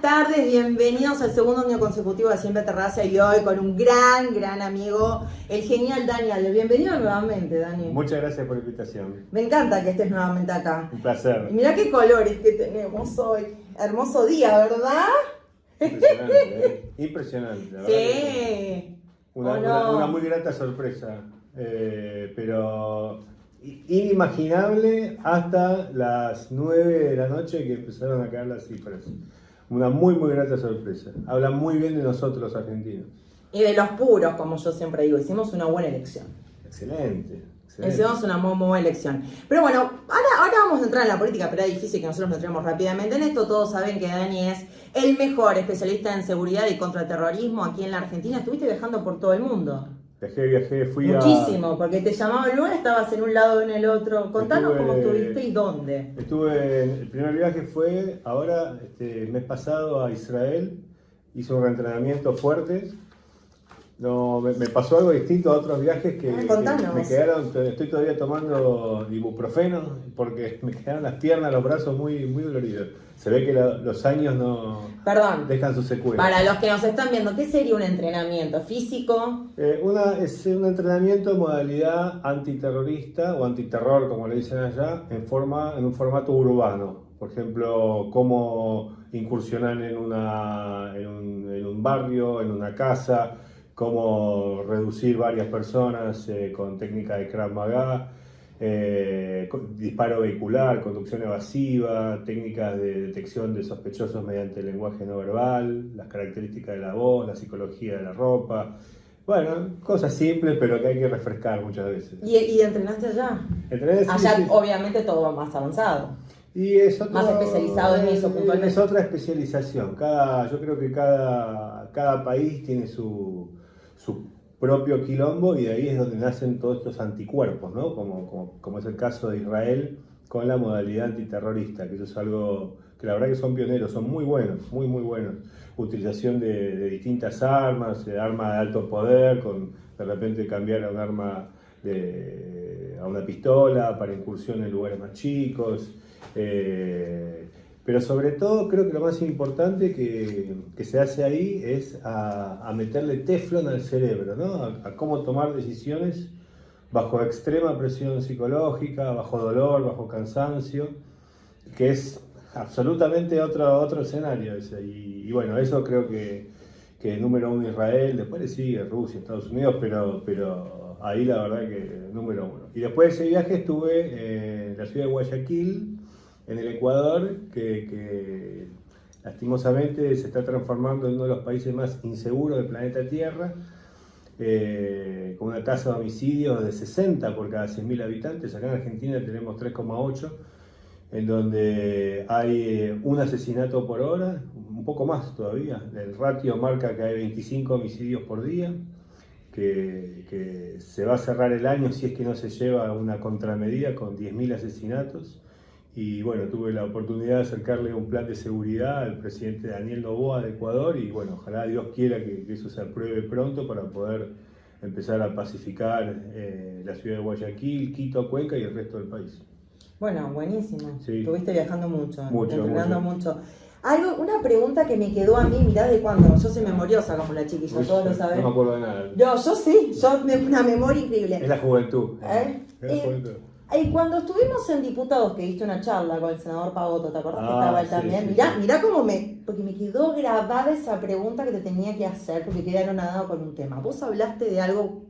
tardes, bienvenidos al segundo año consecutivo de Siempre Terracia y hoy con un gran amigo, el genial Dani Alves. Bienvenido nuevamente, Dani. Muchas gracias por la invitación. Me encanta que estés nuevamente acá. Un placer. Y mirá qué colores que tenemos hoy. Hermoso día, ¿verdad? Impresionante, Impresionante. La verdad Sí. una muy grata sorpresa, pero inimaginable hasta las 9 de la noche que empezaron a caer las cifras. Una muy grata sorpresa. Habla muy bien de nosotros los argentinos. Y de los puros, como yo siempre digo, hicimos una buena elección. Excelente. Hicimos una muy buena elección. Pero bueno, ahora vamos a entrar en la política, pero es difícil que nosotros nos entremos rápidamente en esto. Todos saben que Dani es el mejor especialista en seguridad y contraterrorismo aquí en la Argentina. Estuviste viajando por todo el mundo. Viajé, Muchísimo, porque te llamaba el lunes, estabas en un lado o en el otro. Contanos cómo estuviste y dónde. El primer viaje fue ahora, mes pasado, a Israel. Hice un reentrenamiento fuerte. No, me pasó algo distinto a otros viajes que me quedaron. Estoy todavía tomando ibuprofeno porque me quedaron las piernas, los brazos muy doloridos. Se ve que los años no dejan sus secuelas. Para los que nos están viendo, ¿qué sería un entrenamiento físico? Es un entrenamiento en modalidad antiterrorista o antiterror, como le dicen allá, en un formato urbano. Por ejemplo, cómo incursionar en un barrio, en una casa, cómo reducir varias personas con técnica de Krav Maga, disparo vehicular, conducción evasiva, técnicas de detección de sospechosos mediante el lenguaje no verbal, las características de la voz, la psicología de la ropa. Bueno, cosas simples, pero que hay que refrescar muchas veces. ¿Y entrenaste allá? Allá, sí. Obviamente, todo más avanzado. Y es más especializado en eso, puntualmente. Es otra especialización. Yo creo que cada país tiene su propio quilombo y de ahí es donde nacen todos estos anticuerpos, ¿no? Como es el caso de Israel con la modalidad antiterrorista, que eso es algo que la verdad que son pioneros, son muy buenos, muy buenos. Utilización de distintas armas, armas de alto poder, de repente cambiar a un arma a una pistola para incursión en lugares más chicos. Pero sobre todo creo que lo más importante que se hace ahí es a meterle teflón al cerebro, ¿no? A cómo tomar decisiones bajo extrema presión psicológica, bajo dolor, bajo cansancio, que es absolutamente otro escenario ese. Y bueno, eso creo que número uno Israel, después le sigue Rusia, Estados Unidos, pero ahí la verdad que número uno. Y después de ese viaje estuve en la ciudad de Guayaquil, en el Ecuador, que lastimosamente se está transformando en uno de los países más inseguros del planeta Tierra, con una tasa de homicidios de 60 por cada 100.000 habitantes. Acá en Argentina tenemos 3,8, en donde hay un asesinato por hora, un poco más todavía. El ratio marca que hay 25 homicidios por día, que se va a cerrar el año si es que no se lleva una contramedida con 10.000 asesinatos. Y bueno, tuve la oportunidad de acercarle un plan de seguridad al presidente Daniel Noboa de Ecuador y bueno, ojalá Dios quiera que eso se apruebe pronto para poder empezar a pacificar la ciudad de Guayaquil, Quito, Cuenca y el resto del país. Bueno, buenísimo. Sí. Estuviste viajando mucho. Entrenando mucho. Una pregunta que me quedó a mí, mirá de cuando, yo soy memoriosa como la chiquilla, todos lo saben. No me acuerdo de nada. Yo sí, una memoria increíble. Es la juventud. Es la juventud. Y cuando estuvimos en Diputados, que diste una charla con el senador Pagotto, ¿te acordás que estaba él también? Sí. Mirá cómo porque me quedó grabada esa pregunta que te tenía que hacer, porque quedé anonadado con un tema. Vos hablaste de algo,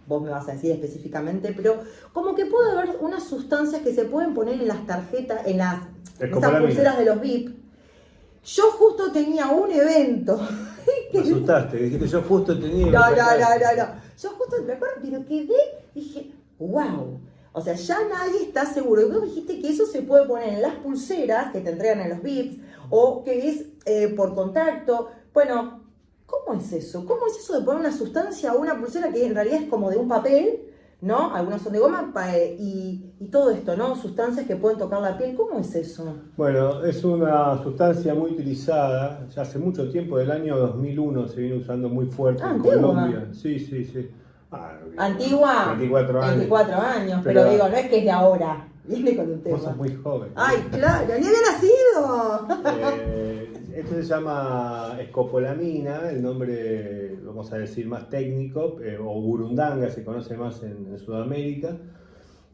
vos me vas a decir específicamente, pero como que puede haber unas sustancias que se pueden poner en las tarjetas, en esas pulseras de los VIP. Yo justo tenía un evento. Me asustaste, dijiste yo justo tenía... No. Yo justo, me acuerdo, pero quedé, dije, wow. O sea, ya nadie está seguro. Y vos dijiste que eso se puede poner en las pulseras que te entregan en los VIPs o que es por contacto. Bueno, ¿cómo es eso? ¿Cómo es eso de poner una sustancia a una pulsera que en realidad es como de un papel, ¿no? Algunas son de goma y todo esto, ¿no? Sustancias que pueden tocar la piel. ¿Cómo es eso? Bueno, es una sustancia muy utilizada. Ya hace mucho tiempo, del año 2001, se viene usando muy fuerte en Colombia. Sí. Antigua, 24 años. 24 años, pero digo, no es que es de ahora, viene con un tema. Vos sos muy joven. Ay, claro, ni había nacido. Esto se llama escopolamina, el nombre, vamos a decir, más técnico, o burundanga, se conoce más en Sudamérica.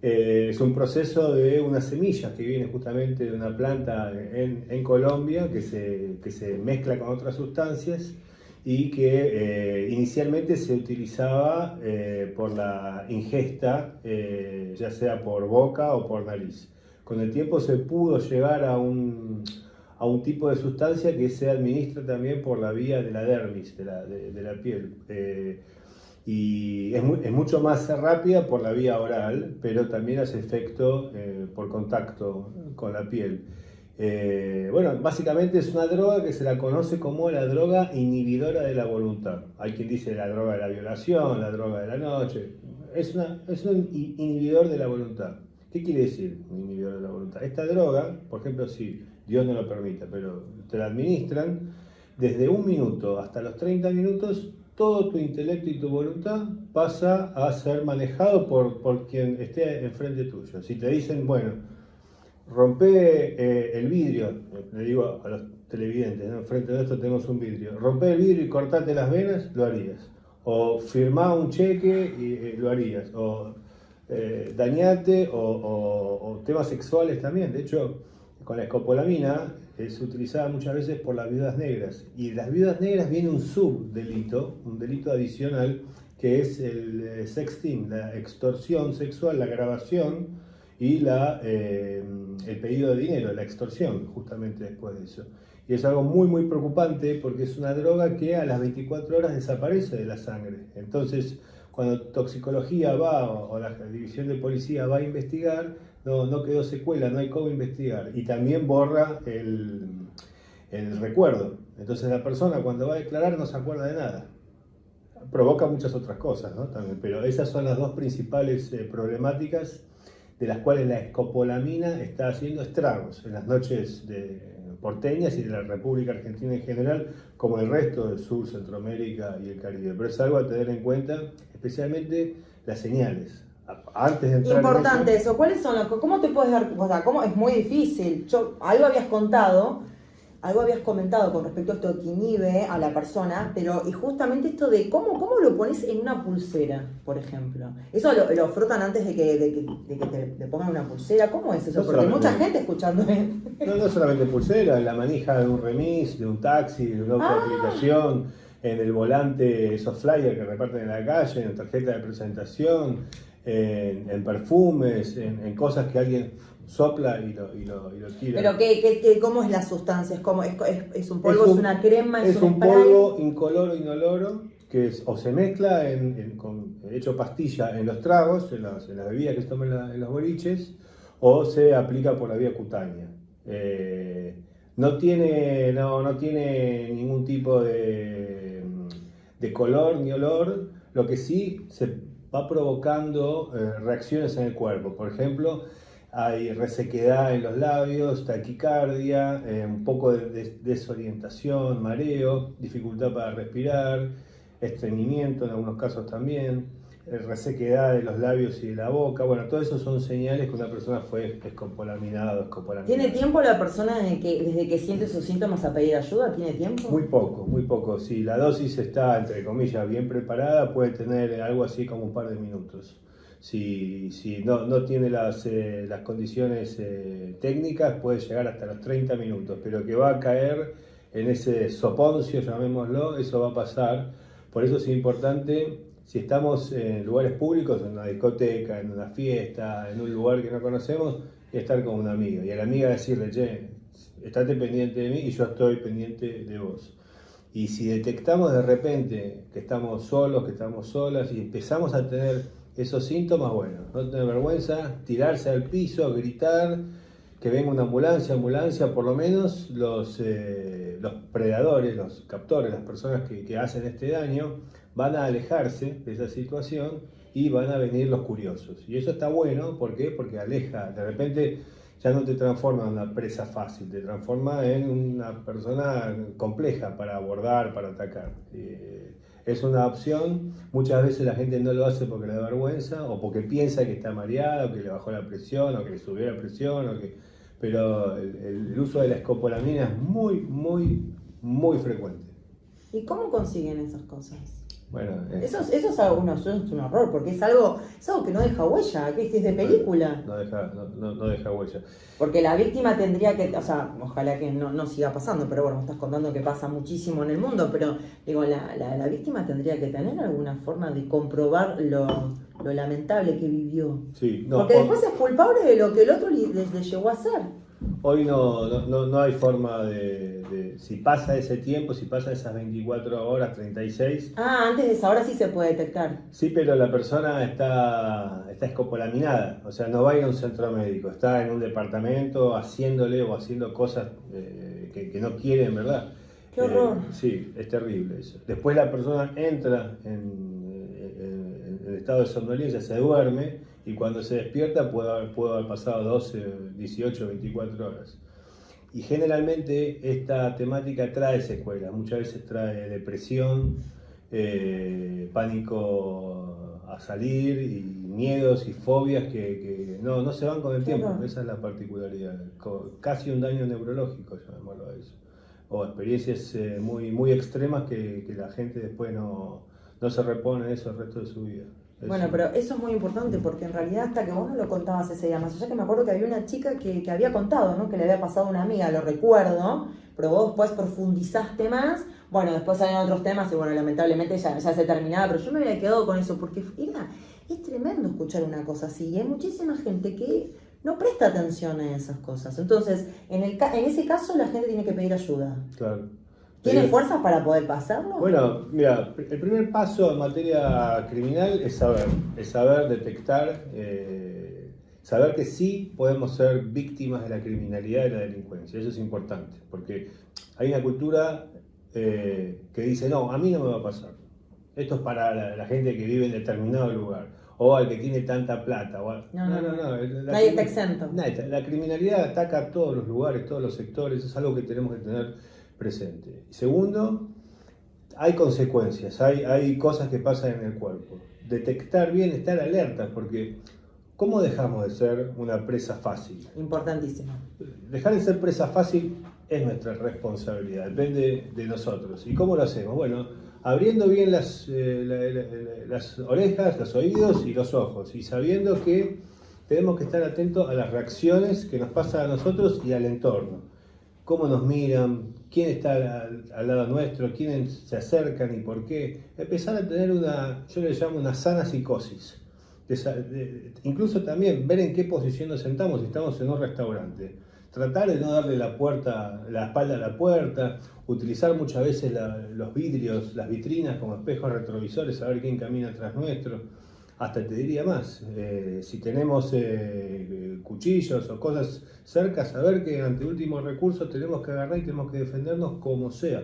Es un proceso de unas semillas que viene justamente de una planta en Colombia que se mezcla con otras sustancias y que inicialmente se utilizaba por la ingesta, ya sea por boca o por nariz. Con el tiempo se pudo llegar a un tipo de sustancia que se administra también por la vía de la dermis, de la piel. Y es mucho más rápida por la vía oral, pero también hace efecto por contacto con la piel. Bueno, básicamente es una droga que se la conoce como la droga inhibidora de la voluntad. Hay quien dice la droga de la violación, la droga de la noche. Es un inhibidor de la voluntad. ¿Qué quiere decir un inhibidor de la voluntad? Esta droga, por ejemplo, si Dios no lo permite, pero te la administran, desde 1 minuto hasta los 30 minutos, todo tu intelecto y tu voluntad pasa a ser manejado por quien esté enfrente tuyo. Si te dicen, bueno, rompe el vidrio, le digo a los televidentes, ¿no? Enfrente de esto tenemos un vidrio, rompe el vidrio y cortate las venas, lo harías. O firmá un cheque y lo harías. O dañate, o temas sexuales también. De hecho, con la escopolamina es utilizada muchas veces por las viudas negras. Y de las viudas negras viene un subdelito, un delito adicional, que es el sexting, la extorsión sexual, la grabación y el pedido de dinero, la extorsión, justamente después de eso. Y es algo muy, muy preocupante porque es una droga que a las 24 horas desaparece de la sangre. Entonces, cuando toxicología va o la división de policía va a investigar, no quedó secuela, no hay cómo investigar. Y también borra el recuerdo. Entonces la persona cuando va a declarar no se acuerda de nada. Provoca muchas otras cosas, ¿no? También, pero esas son las dos principales problemáticas de las cuales la escopolamina está haciendo estragos en las noches porteñas y de la República Argentina en general, como el resto del Sur, Centroamérica y el Caribe. Pero es algo a tener en cuenta, especialmente las señales. Antes de entrar Importante eso, ¿cuáles son cómo te puedes dar, o sea, cómo es muy difícil? Algo habías comentado con respecto a esto que inhibe a la persona, pero y justamente esto de cómo lo pones en una pulsera, por ejemplo. Eso lo frotan antes de que te pongan una pulsera. ¿Cómo es eso? No Porque hay mucha solamente- gente escuchando. No solamente pulsera, en la manija de un remis, de un taxi, de una aplicación, en el volante, esos flyers que reparten en la calle, en tarjeta de presentación, en perfumes, en cosas que alguien sopla y lo tira. Pero ¿cómo es la sustancia? ¿Es un polvo, es una crema, es un spray? polvo incoloro, inoloro, que o se mezcla hecho pastilla en los tragos, en las bebidas que se toman en los boliches, o se aplica por la vía cutánea. No tiene ningún tipo de color ni olor, lo que sí se va provocando reacciones en el cuerpo. Por ejemplo, hay resequedad en los labios, taquicardia, un poco de desorientación, mareo, dificultad para respirar, estreñimiento en algunos casos también, resequedad de los labios y de la boca. Bueno, todo eso son señales que una persona fue escopolaminada o escopolamina. ¿Tiene tiempo la persona desde que siente sus síntomas a pedir ayuda? ¿Tiene tiempo? Muy poco, muy poco. Si la dosis está, entre comillas, bien preparada, puede tener algo así como un par de minutos. Si no tiene las condiciones técnicas, puede llegar hasta los 30 minutos, pero que va a caer en ese soponcio, llamémoslo, eso va a pasar. Por eso es importante, si estamos en lugares públicos, en una discoteca, en una fiesta, en un lugar que no conocemos, estar con una amiga. Y a la amiga decirle, che, estate pendiente de mí y yo estoy pendiente de vos. Y si detectamos de repente que estamos solos, que estamos solas y empezamos a tener esos síntomas, bueno, no tener vergüenza, tirarse al piso, gritar, que venga una ambulancia, por lo menos los predadores, los captores, las personas que hacen este daño, van a alejarse de esa situación y van a venir los curiosos. Y eso está bueno, ¿por qué? Porque aleja, de repente ya no te transforma en una presa fácil, te transforma en una persona compleja para abordar, para atacar. Es una opción, muchas veces la gente no lo hace porque le da vergüenza o porque piensa que está mareada o que le bajó la presión o que le subió la presión, pero el uso de la escopolamina es muy, muy muy frecuente. ¿Y cómo consiguen esas cosas? Bueno, Eso es algo, eso es un horror, porque es algo que no deja huella, que es de película. no deja huella. Porque la víctima tendría que, o sea, ojalá que no siga pasando, pero bueno, me estás contando que pasa muchísimo en el mundo, pero digo, la víctima tendría que tener alguna forma de comprobar lo lamentable que vivió. Sí, Porque después es culpable de lo que el otro le llegó a hacer. Hoy no hay forma si pasa ese tiempo, si pasa esas 24 horas, 36. Antes de esa hora sí se puede detectar. Sí, pero la persona está escopolaminada, o sea, no va a ir a un centro médico, está en un departamento haciendo cosas que no quieren, ¿verdad? ¡Qué horror! Sí, es terrible eso. Después la persona entra en el estado de somnolencia, se duerme y cuando se despierta puede haber pasado 12, 18, 24 horas. Y generalmente esta temática trae secuelas, muchas veces trae depresión, pánico a salir y miedos y fobias que no se van con el tiempo. Esa es la particularidad, casi un daño neurológico, llamémoslo a eso. O experiencias muy extremas que la gente después no se repone de eso el resto de su vida. Bueno, pero eso es muy importante porque en realidad hasta que vos no lo contabas ese día, más allá que me acuerdo que había una chica que había contado, ¿no? Que le había pasado a una amiga, lo recuerdo, pero vos después profundizaste más, bueno, después había otros temas y bueno, lamentablemente ya se terminaba, pero yo me había quedado con eso porque es tremendo escuchar una cosa así y hay muchísima gente que no presta atención a esas cosas. Entonces, en ese caso la gente tiene que pedir ayuda. Claro. ¿Tiene fuerzas para poder pasarlo? Bueno, mira, el primer paso en materia criminal es saber detectar, saber que sí podemos ser víctimas de la criminalidad y de la delincuencia. Eso es importante, porque hay una cultura que dice, no, a mí no me va a pasar. Esto es para la gente que vive en determinado lugar, o al que tiene tanta plata. No. Nadie está exento. La criminalidad ataca a todos los lugares, todos los sectores, es algo que tenemos que tener presente. Segundo, hay consecuencias, hay cosas que pasan en el cuerpo. Detectar bien, estar alerta, porque ¿cómo dejamos de ser una presa fácil? Importantísimo. Dejar de ser presa fácil es nuestra responsabilidad, depende de nosotros. ¿Y cómo lo hacemos? Bueno, abriendo bien las orejas, los oídos y los ojos, y sabiendo que tenemos que estar atentos a las reacciones que nos pasan a nosotros y al entorno. Cómo nos miran, quién está al lado nuestro, quiénes se acercan y por qué. Empezar a tener yo le llamo una sana psicosis. Incluso también ver en qué posición nos sentamos si estamos en un restaurante. Tratar de no darle la espalda a la puerta, utilizar muchas veces los vidrios, las vitrinas como espejos retrovisores, saber quién camina atrás nuestro. Hasta te diría más, si tenemos cuchillos o cosas cerca, saber que ante último recurso tenemos que agarrar y tenemos que defendernos como sea.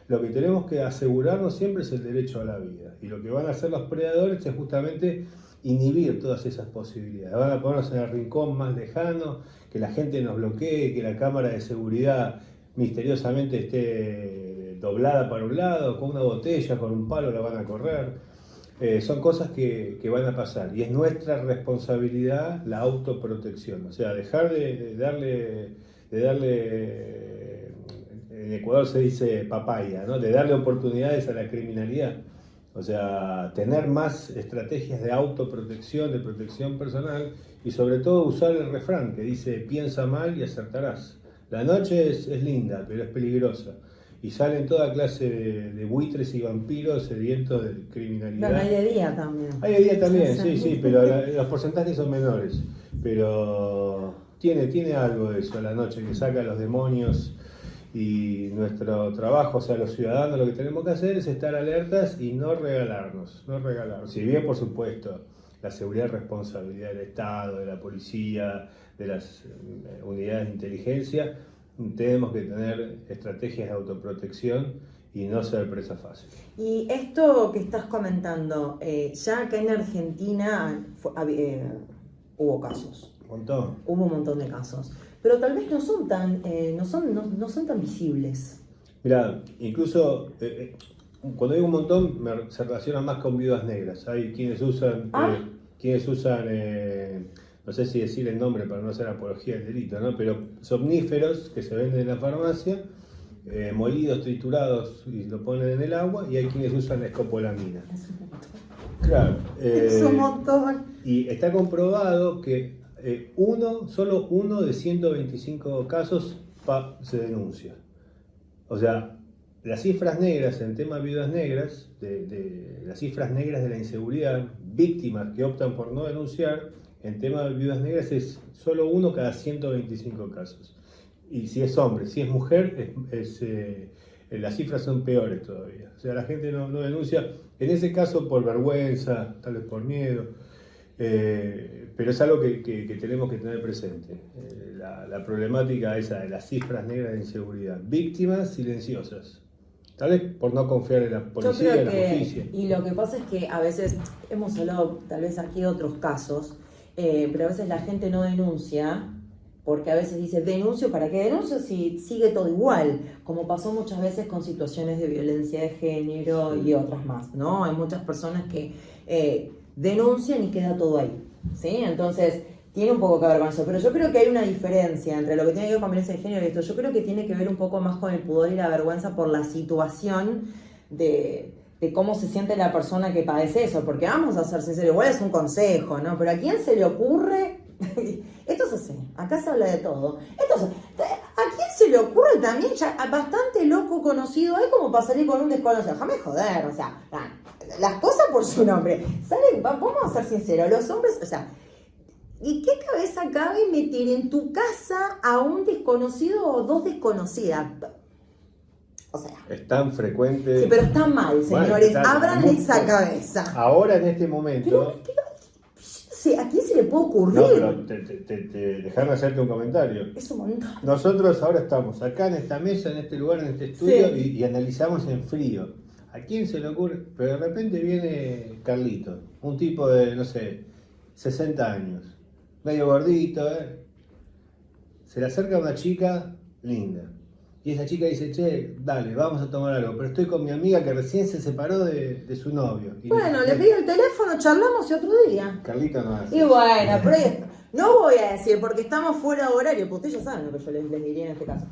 Lo que tenemos que asegurarnos siempre es el derecho a la vida. Y lo que van a hacer los predadores es justamente inhibir todas esas posibilidades. Van a ponernos en el rincón más lejano, que la gente nos bloquee, que la cámara de seguridad misteriosamente esté doblada para un lado, con una botella, con un palo la van a correr. Son cosas que van a pasar y es nuestra responsabilidad la autoprotección, o sea, dejar de darle, en Ecuador se dice papaya, ¿no? De darle oportunidades a la criminalidad, o sea, tener más estrategias de autoprotección, de protección personal y sobre todo usar el refrán que dice piensa mal y acertarás. La noche es linda, pero es peligrosa. Y salen toda clase de buitres y vampiros sedientos de criminalidad. Bueno, hay de día también. Hay de día también, sí, pero los porcentajes son menores. Pero tiene algo de eso, la noche que saca a los demonios y nuestro trabajo, o sea, los ciudadanos lo que tenemos que hacer es estar alertas y no regalarnos. Si bien, por supuesto, la seguridad es responsabilidad del Estado, de la policía, de las unidades de inteligencia, tenemos que tener estrategias de autoprotección y no ser presa fácil. Y esto que estás comentando, ya acá en Argentina hubo casos. Hubo un montón de casos. Pero tal vez no son tan visibles. Mirá, incluso cuando digo un montón se relaciona más con viudas negras. Hay quienes usan no sé si decir el nombre para no hacer apología del delito, ¿no? Pero somníferos que se venden en la farmacia molidos, triturados y lo ponen en el agua, y hay quienes usan la escopolamina. Claro. Es un montón. Y está comprobado que solo uno de 125 casos se denuncia. O sea, las cifras negras en tema de viudas negras, de las cifras negras de la inseguridad, víctimas que optan por no denunciar, en tema de viudas negras es solo uno cada 125 casos. Y si es hombre, si es mujer, las cifras son peores todavía. O sea, la gente no denuncia, en ese caso por vergüenza, tal vez por miedo, pero es algo que tenemos que tener presente. La problemática esa de las cifras negras de inseguridad. Víctimas silenciosas. Tal vez por no confiar en la policía, en la justicia. Y lo que pasa es que a veces, hemos hablado tal vez aquí de otros casos, pero a veces la gente no denuncia, porque a veces dice, denuncio, ¿para qué denuncio si sigue todo igual? Como pasó muchas veces con situaciones de violencia de género y otras más, ¿no? Hay muchas personas que denuncian y queda todo ahí, ¿sí? Entonces, tiene un poco que ver con eso, pero yo creo que hay una diferencia entre lo que tiene que ver con violencia de género y esto. Yo creo que tiene que ver un poco más con el pudor y la vergüenza por la situación de cómo se siente la persona que padece eso, porque vamos a ser sinceros, igual es un consejo, ¿no? Pero ¿a quién se le ocurre? Esto es así, acá se habla de todo. Entonces, ¿a quién se le ocurre también, ya bastante loco conocido hay como para salir con un desconocido? Déjame joder, o sea, las cosas por su nombre. Vamos a ser sinceros, los hombres, o sea, ¿y qué cabeza cabe meter en tu casa a un desconocido o dos desconocidas? O sea, es tan frecuente. Sí, pero está mal, señores. Bueno, Abran esa cabeza. Ahora, en este momento. ¿A quién se le puede ocurrir? No, pero déjame hacerte un comentario. Es un montón. Nosotros ahora estamos acá en esta mesa, en este lugar, en este estudio, y analizamos en frío. ¿A quién se le ocurre? Pero de repente viene Carlito, un tipo de, no sé, 60 años, medio gordito, Se le acerca una chica linda. Y esa chica dice, che, dale, vamos a tomar algo, pero estoy con mi amiga que recién se separó de su novio. Y bueno, le pido el teléfono, charlamos y otro día. Carlito no hace. Y bueno, pero no voy a decir, porque estamos fuera de horario, pues ustedes ya saben lo que yo les diría en este caso.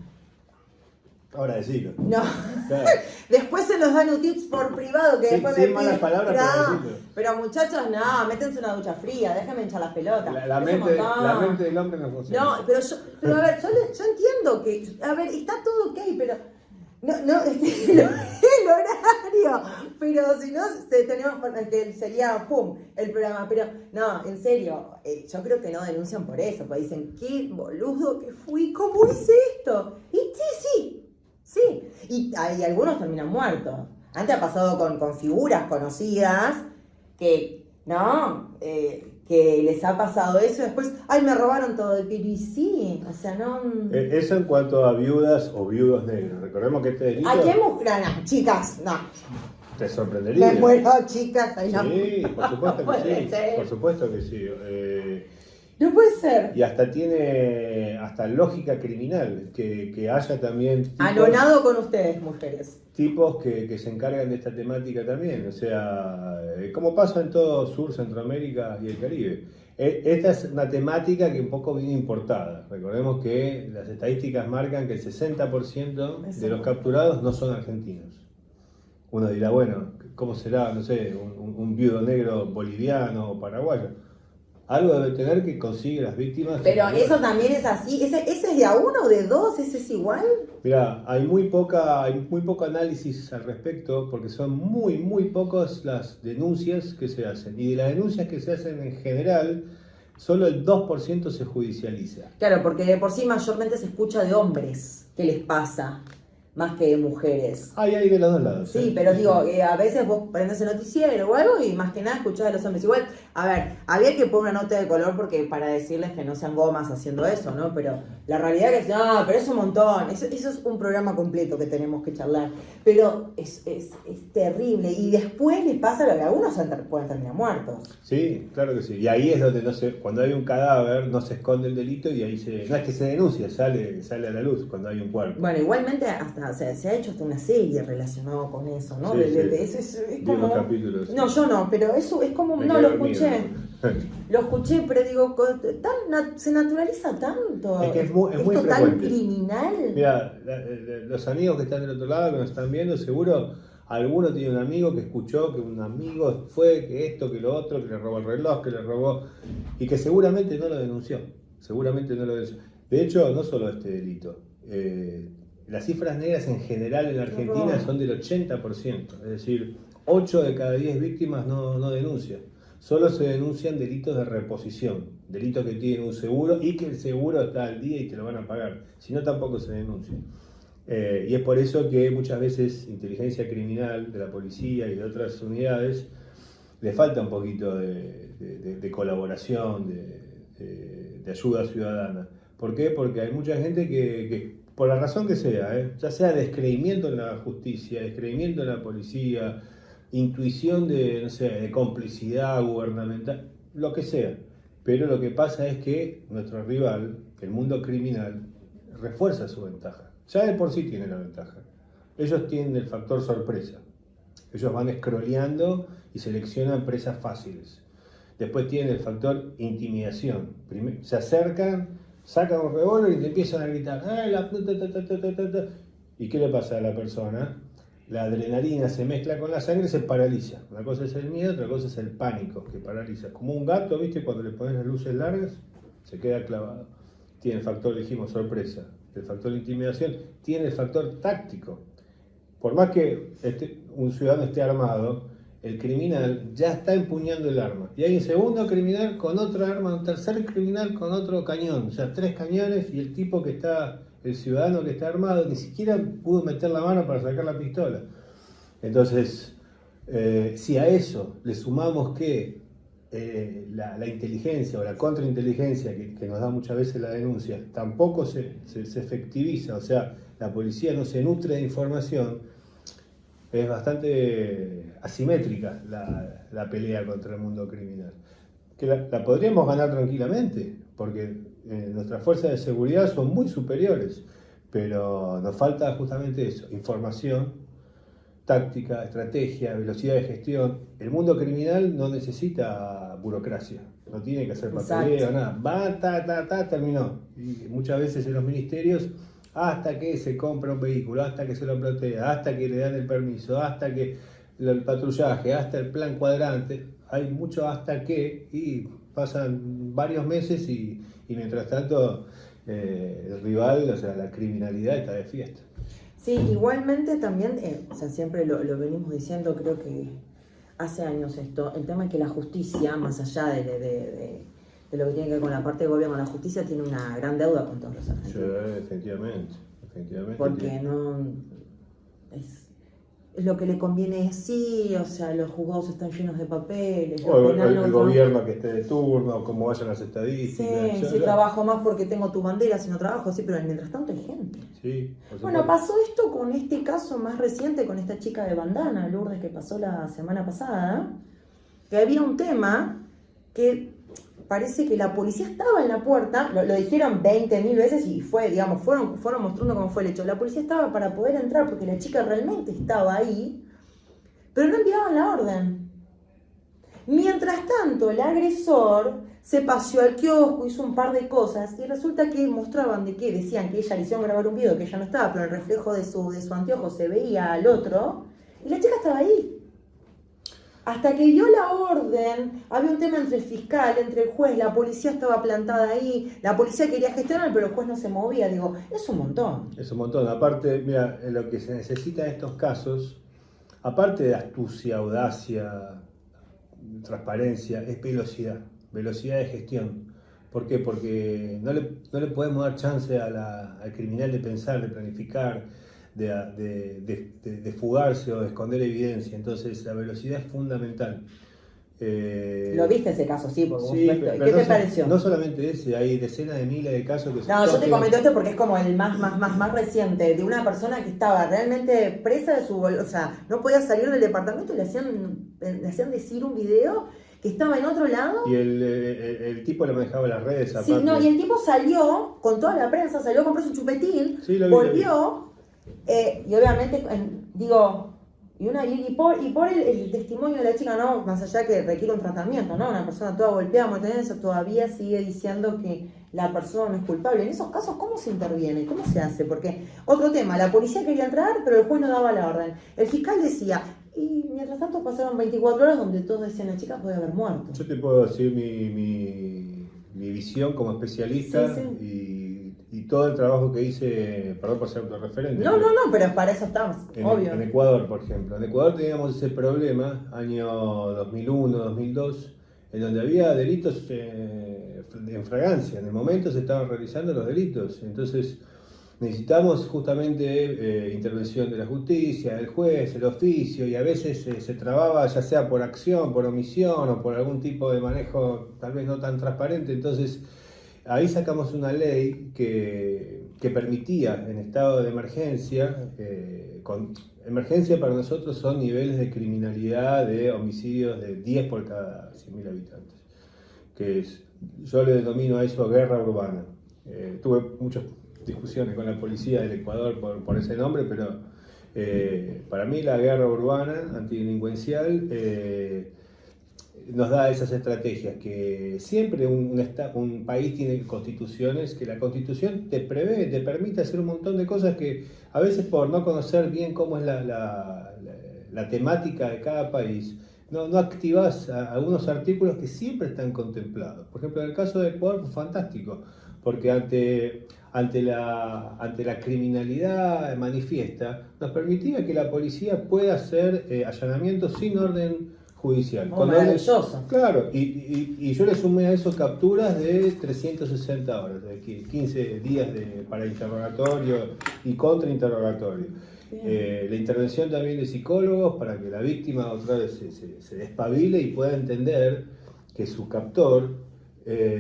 Ahora decirlo. No. Claro. Después se los dan un tips por privado que Sí, después sin malas palabras, no, pero muchachos, no, métense una ducha fría, déjenme hinchar las pelotas. La mente del hombre no funciona. No, pero a ver, yo entiendo que, a ver, está todo ok, pero no, el horario, pero si no, tenemos que sería, pum, el programa, pero no, en serio, yo creo que no denuncian por eso, porque dicen, qué boludo que fui, ¿cómo hice esto? Y sí, y algunos terminan muertos. Antes ha pasado con figuras conocidas que, ¿no? Que les ha pasado eso y después, ay, me robaron todo. Y sí, o sea, no... Eso en cuanto a viudas o viudos negros. Recordemos que este delito... ¿A qué mujer? No, chicas, no. Te sorprendería. Me muero, chicas. Ay, no. Sí, por supuesto No que puede sí. ser. Por supuesto que sí. No puede ser. Y hasta tiene lógica criminal, que haya también tipos, Anonado con ustedes, mujeres. tipos que se encargan de esta temática también. O sea, como pasa en todo Sur, Centroamérica y el Caribe. Esta es una temática que un poco viene importada. Recordemos que las estadísticas marcan que el 60% de los capturados no son argentinos. Uno dirá, bueno, ¿cómo será, no sé, un viudo negro boliviano o paraguayo? Algo debe tener que consigue las víctimas. Pero eso también es así. ¿Ese es de a uno o de dos? ¿Ese es igual? Mira, hay muy poco análisis al respecto porque son muy pocas las denuncias que se hacen. Y de las denuncias que se hacen en general, solo el 2% se judicializa. Claro, porque de por sí mayormente se escucha de hombres que les pasa, más que de mujeres. Hay de los dos lados. Sí, pero digo, a veces vos prendés el noticiero o algo y más que nada escuchás de los hombres. Igual, a ver, había que poner una nota de color porque para decirles que no sean gomas haciendo eso, ¿no? Pero la realidad es que, no, pero es un montón. Eso es un programa completo que tenemos que charlar. Pero es terrible. Y después les pasa lo que algunos pueden terminar muertos. Sí, claro que sí. Y ahí es donde cuando hay un cadáver no se esconde el delito y ahí no es que se denuncia, sale a la luz cuando hay un cuerpo. Bueno, igualmente hasta se ha hecho hasta una serie relacionada con eso, ¿no? Sí, es vi como... unos capítulos. No, yo no, pero eso es como... Me no, quedé lo dormido. Lo escuché, pero digo, se naturaliza tanto. Es que es muy esto tan frecuente. criminal. Mira, los amigos que están del otro lado, que nos están viendo, seguro alguno tiene un amigo que escuchó que un amigo fue, que esto, que lo otro, que le robó el reloj, que le robó, y que seguramente no lo denunció. Seguramente no lo denunció. De hecho, no solo este delito. Las cifras negras en general en Argentina son del 80%. Es decir, 8 de cada 10 víctimas no denuncian. Solo se denuncian delitos de reposición, delitos que tienen un seguro y que el seguro está al día y te lo van a pagar. Si no, tampoco se denuncia. Y es por eso que muchas veces inteligencia criminal de la policía y de otras unidades le falta un poquito de colaboración, de ayuda ciudadana. ¿Por qué? Porque hay mucha gente que por la razón que sea, ya sea descreimiento en la justicia, descreimiento en la policía, intuición de complicidad gubernamental, lo que sea. Pero lo que pasa es que nuestro rival, el mundo criminal, refuerza su ventaja. Ya de por sí tiene la ventaja. Ellos tienen el factor sorpresa. Ellos van scrolleando y seleccionan presas fáciles. Después tienen el factor intimidación. Primero, se acercan, sacan un revólver y te empiezan a gritar. ¿Y qué le pasa a la persona? La adrenalina se mezcla con la sangre y se paraliza. Una cosa es el miedo, otra cosa es el pánico, que paraliza. Como un gato, ¿viste? Cuando le pones las luces largas, se queda clavado. Tiene el factor, dijimos, sorpresa. El factor de intimidación. Tiene el factor táctico. Por más que un ciudadano esté armado, el criminal ya está empuñando el arma. Y hay un segundo criminal con otra arma, un tercer criminal con otro cañón. O sea, 3 cañones y el tipo que está... El ciudadano que está armado ni siquiera pudo meter la mano para sacar la pistola. Entonces, si a eso le sumamos que la inteligencia o la contrainteligencia que nos da muchas veces la denuncia, tampoco se efectiviza, o sea, la policía no se nutre de información, es bastante asimétrica la pelea contra el mundo criminal. Que la podríamos ganar tranquilamente, porque nuestras fuerzas de seguridad son muy superiores, pero nos falta justamente eso, información, táctica, estrategia, velocidad de gestión. El mundo criminal no necesita burocracia, no tiene que hacer papeleo, nada, va, terminó. Y muchas veces en los ministerios, hasta que se compra un vehículo, hasta que se lo plotea, hasta que le dan el permiso, hasta que el patrullaje, hasta el plan cuadrante, hay mucho hasta que, y pasan varios meses y mientras tanto el rival, o sea, la criminalidad está de fiesta. Sí, igualmente también, o sea, siempre lo venimos diciendo, creo que hace años esto, el tema es que la justicia, más allá de lo que tiene que ver con la parte del gobierno, la justicia tiene una gran deuda con todos los argentinos. Sí, efectivamente. Porque no es lo que le conviene es sí, o sea, los juzgados están llenos de papeles. O el gobierno que esté de turno, cómo vayan las estadísticas. Sí, si trabajo más porque tengo tu bandera, si no trabajo, sí, pero mientras tanto hay gente. Sí, bueno, pasó esto con este caso más reciente, con esta chica de bandana, Lourdes, que pasó la semana pasada, que había un tema que parece que la policía estaba en la puerta, lo dijeron 20.000 veces y fue, digamos, fueron mostrando cómo fue el hecho. La policía estaba para poder entrar porque la chica realmente estaba ahí, pero no enviaban la orden. Mientras tanto, el agresor se paseó al kiosco, hizo un par de cosas y resulta que mostraban decían que ella le hicieron grabar un video que ella no estaba, pero el reflejo de su anteojo se veía al otro y la chica estaba ahí. Hasta que dio la orden, había un tema entre el fiscal, entre el juez, la policía estaba plantada ahí, la policía quería gestionar, pero el juez no se movía. Digo, es un montón. Es un montón. Aparte, mira, lo que se necesita en estos casos, aparte de astucia, audacia, transparencia, es velocidad de gestión. ¿Por qué? Porque no le podemos dar chance al criminal de pensar, de planificar, de fugarse o de esconder evidencia. Entonces la velocidad es fundamental. ¿Lo viste ese caso? Sí, por sí, supuesto. ¿Qué te pareció? No solamente ese, hay decenas de miles de casos que No, yo te comento esto porque es como el más reciente, de una persona que estaba realmente presa de su... O sea, no podía salir del departamento y le hacían decir un video que estaba en otro lado. Y el tipo le manejaba las redes. Sí, no, y el tipo salió con toda la prensa, compró su chupetín, sí, volvió... y obviamente, digo, Y por el testimonio de la chica, ¿no? Más allá que requiere un tratamiento, ¿no? Una persona toda golpeada, muy tensa, todavía sigue diciendo que la persona no es culpable. En esos casos, ¿cómo se interviene? ¿Cómo se hace? Porque, otro tema, la policía quería entrar, pero el juez no daba la orden. El fiscal decía, y mientras tanto pasaron 24 horas donde todos decían, la chica puede haber muerto. Yo te puedo decir mi visión como especialista y todo el trabajo que hice, perdón por ser autorreferente. No, pero para eso estamos, obvio. En Ecuador, por ejemplo. En Ecuador teníamos ese problema, año 2001, 2002, en donde había delitos en fragancia. En el momento se estaban realizando los delitos. Entonces necesitamos justamente intervención de la justicia, del juez, el oficio, y a veces se trababa ya sea por acción, por omisión o por algún tipo de manejo tal vez no tan transparente. Entonces ahí sacamos una ley que permitía en estado de emergencia, emergencia para nosotros son niveles de criminalidad de homicidios de 10 por cada 100.000 habitantes, yo le denomino a eso guerra urbana. Tuve muchas discusiones con la policía del Ecuador por ese nombre, pero para mí la guerra urbana antidelincuencial nos da esas estrategias, que siempre un país tiene constituciones, que la constitución te prevé, te permite hacer un montón de cosas que a veces por no conocer bien cómo es la temática de cada país, no activas algunos artículos que siempre están contemplados. Por ejemplo, en el caso de Ecuador fue fantástico, porque ante la criminalidad manifiesta, nos permitía que la policía pueda hacer allanamientos sin orden judicial. Maravilloso. Claro, y yo le sumé a eso capturas de 360 horas, de 15 días para interrogatorio y contrainterrogatorio. La intervención también de psicólogos para que la víctima otra vez se despabile y pueda entender que su captor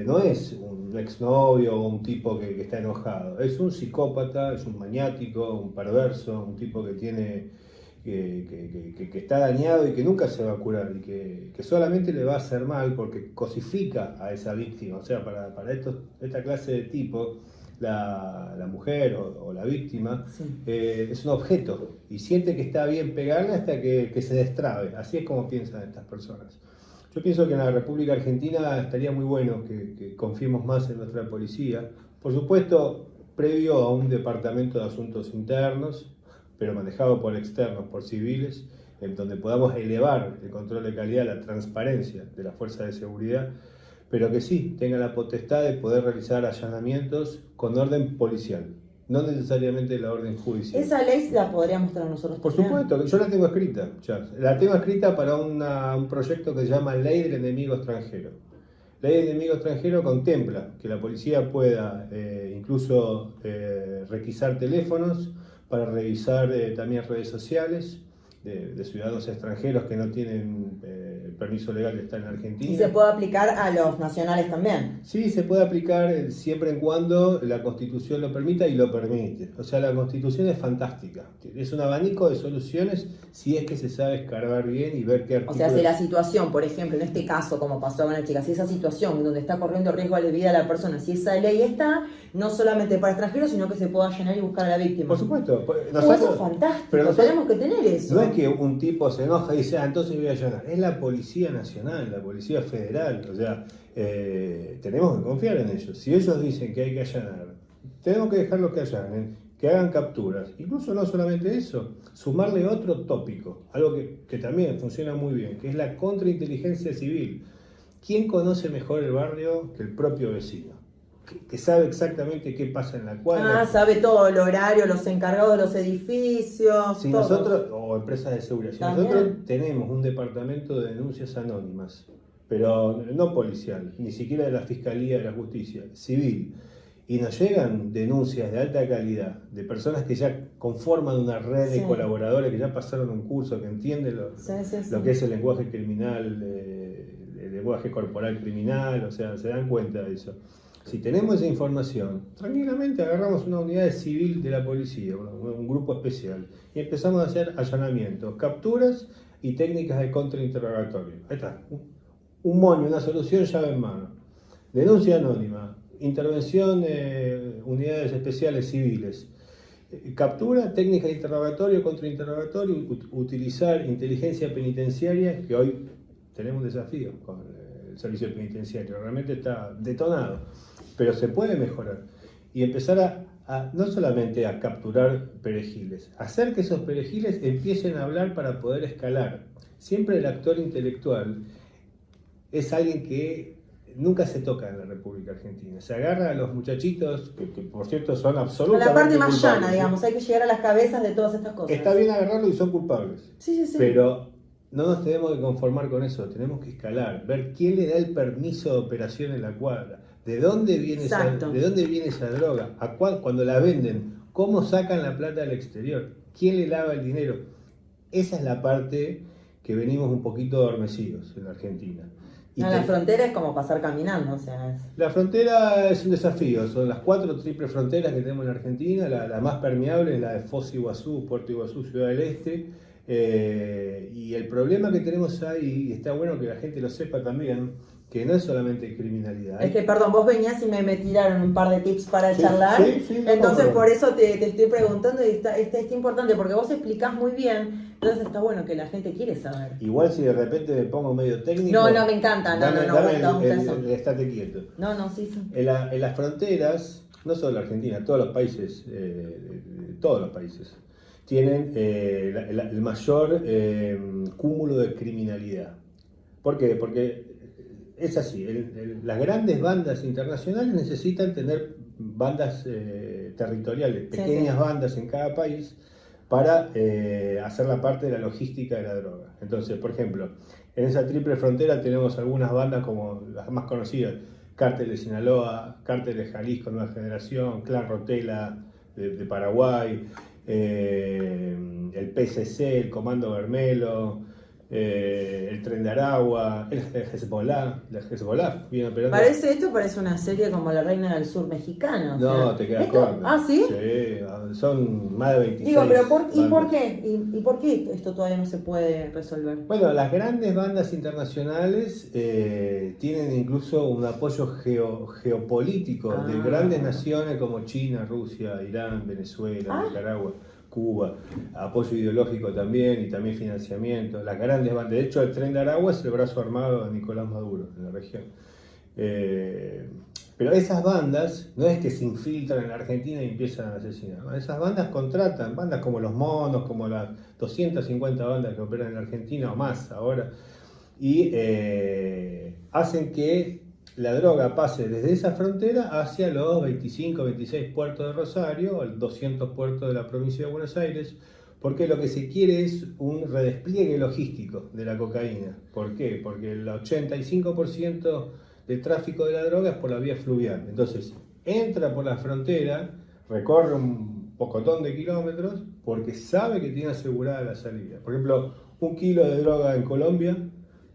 no es un exnovio o un tipo que está enojado, es un psicópata, es un maniático, un perverso, un tipo que está dañado y que nunca se va a curar y que solamente le va a hacer mal porque cosifica a esa víctima. O sea, para esta clase de tipo, la mujer o la víctima es un objeto y siente que está bien pegarle hasta que se destrabe. Así es como piensan estas personas. Yo pienso que en la República Argentina estaría muy bueno que confiemos más en nuestra policía. Por supuesto, previo a un departamento de asuntos internos, pero manejado por externos, por civiles, en donde podamos elevar el control de calidad, la transparencia de la fuerza de seguridad, pero que sí tenga la potestad de poder realizar allanamientos con orden policial, no necesariamente la orden judicial. Esa ley la podríamos tener nosotros. Por supuesto, yo la tengo escrita, ya. La tengo escrita para un proyecto que se llama Ley del Enemigo Extranjero. La ley del enemigo extranjero contempla que la policía pueda incluso requisar teléfonos para revisar también redes sociales de ciudadanos extranjeros que no tienen permiso legal de estar en Argentina. ¿Y se puede aplicar a los nacionales también? Sí, se puede aplicar siempre en cuando la Constitución lo permita y lo permite. O sea, la Constitución es fantástica. Es un abanico de soluciones si es que se sabe escarbar bien y ver qué artículos... O sea, si la situación, por ejemplo, en este caso, como pasó con la chica, si esa situación donde está corriendo riesgo de vida a la persona, si esa ley está, no solamente para extranjeros, sino que se pueda allanar y buscar a la víctima. Por supuesto. Eso es fantástico, pero tenemos que tener eso. No es que un tipo se enoja y dice, entonces voy a allanar. Es la Policía Nacional, la Policía Federal. O sea, tenemos que confiar en ellos. Si ellos dicen que hay que allanar, tenemos que dejarlos que allanen, que hagan capturas. Incluso no solamente eso, sumarle otro tópico, algo que también funciona muy bien, que es la contrainteligencia civil. ¿Quién conoce mejor el barrio que el propio vecino? Que sabe exactamente qué pasa en la cuadra. Sabe todo, el horario, los encargados de los edificios. Si todo. nosotros, o empresas de seguridad, si nosotros tenemos un departamento de denuncias anónimas, pero no policial, ni siquiera de la Fiscalía de la Justicia, civil, y nos llegan denuncias de alta calidad de personas que ya conforman una red de colaboradores, que ya pasaron un curso, que entienden lo que es el lenguaje criminal, el lenguaje corporal criminal, o sea, se dan cuenta de eso. Si tenemos esa información, tranquilamente agarramos una unidad civil de la policía, un grupo especial, y empezamos a hacer allanamientos, capturas y técnicas de contrainterrogatorio. Ahí está, un moño, una solución, llave en mano. Denuncia anónima, intervención, unidades especiales civiles. Captura, técnica de interrogatorio, contrainterrogatorio, utilizar inteligencia penitenciaria, que hoy tenemos un desafío con el servicio penitenciario, realmente está detonado, pero se puede mejorar. Y empezar no solamente a capturar perejiles, hacer que esos perejiles empiecen a hablar para poder escalar. Siempre el actor intelectual es alguien que nunca se toca en la República Argentina. Se agarra a los muchachitos, que por cierto son absolutamente la parte más culpables, llana, digamos, hay que llegar a las cabezas de todas estas cosas. Está bien agarrarlo y son culpables. Sí. Pero no nos tenemos que conformar con eso, tenemos que escalar, ver quién le da el permiso de operación en la cuadra, de dónde viene, esa droga, cuando la venden, cómo sacan la plata del exterior, quién le lava el dinero. Esa es la parte que venimos un poquito adormecidos en la Argentina. La frontera es como pasar caminando, o sea. La frontera es un desafío, son las 4 triples fronteras que tenemos en la Argentina, la más permeable es la de Foz Iguazú, Puerto Iguazú, Ciudad del Este, y el problema que tenemos ahí, y está bueno que la gente lo sepa también, que no es solamente criminalidad. Es que, perdón, vos venías y me tiraron un par de tips para charlar, entonces por eso te estoy preguntando, y está importante, porque vos explicás muy bien, entonces está bueno que la gente quiere saber. Igual si de repente me pongo medio técnico... No, me encanta, estate quieto. Sí. En las fronteras, no solo la Argentina, todos los países tienen el mayor cúmulo de criminalidad. ¿Por qué? Porque es así, las grandes bandas internacionales necesitan tener bandas territoriales, pequeñas bandas en cada país para hacer la parte de la logística de la droga. Entonces, por ejemplo, en esa triple frontera tenemos algunas bandas como las más conocidas, Cártel de Sinaloa, Cártel de Jalisco Nueva Generación, Clan Rotela de Paraguay, el PCC, el Comando Vermelo, el Tren de Aragua, el Hezbollah viene operando. Parece una serie como La Reina del Sur mexicana. No, te quedas corto. ¿Ah, sí? Sí, son más de 26. Digo, pero ¿por qué? ¿Y por qué esto todavía no se puede resolver? Bueno, las grandes bandas internacionales tienen incluso un apoyo geopolítico de grandes naciones como China, Rusia, Irán, Venezuela, Nicaragua, Cuba, apoyo ideológico también y también financiamiento. Las grandes bandas, de hecho el Tren de Aragua es el brazo armado de Nicolás Maduro en la región. Pero esas bandas no es que se infiltran en la Argentina y empiezan a asesinar, ¿no? Esas bandas contratan, bandas como Los Monos, como las 250 bandas que operan en la Argentina o más ahora, y hacen que la droga pase desde esa frontera hacia los 25, 26 puertos de Rosario, los 200 puertos de la provincia de Buenos Aires, porque lo que se quiere es un redespliegue logístico de la cocaína. ¿Por qué? Porque el 85% del tráfico de la droga es por la vía fluvial. Entonces, entra por la frontera, recorre un pocotón de kilómetros, porque sabe que tiene asegurada la salida. Por ejemplo, 1 kilo de droga en Colombia,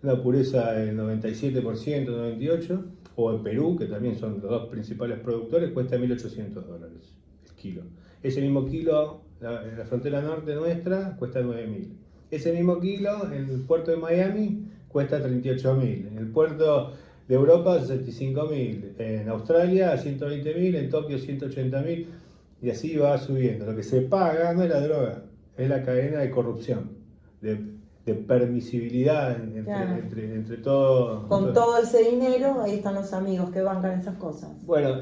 una pureza del 97%, 98%, o en Perú, que también son los dos principales productores, cuesta $1.800 el kilo. Ese mismo kilo en la frontera norte nuestra cuesta 9.000. Ese mismo kilo en el puerto de Miami cuesta 38.000. En el puerto de Europa 65.000. En Australia 120.000. En Tokio 180.000. Y así va subiendo. Lo que se paga no es la droga, es la cadena de corrupción, de permisibilidad entre todo. Con todo ese dinero, ahí están los amigos que bancan esas cosas. Bueno,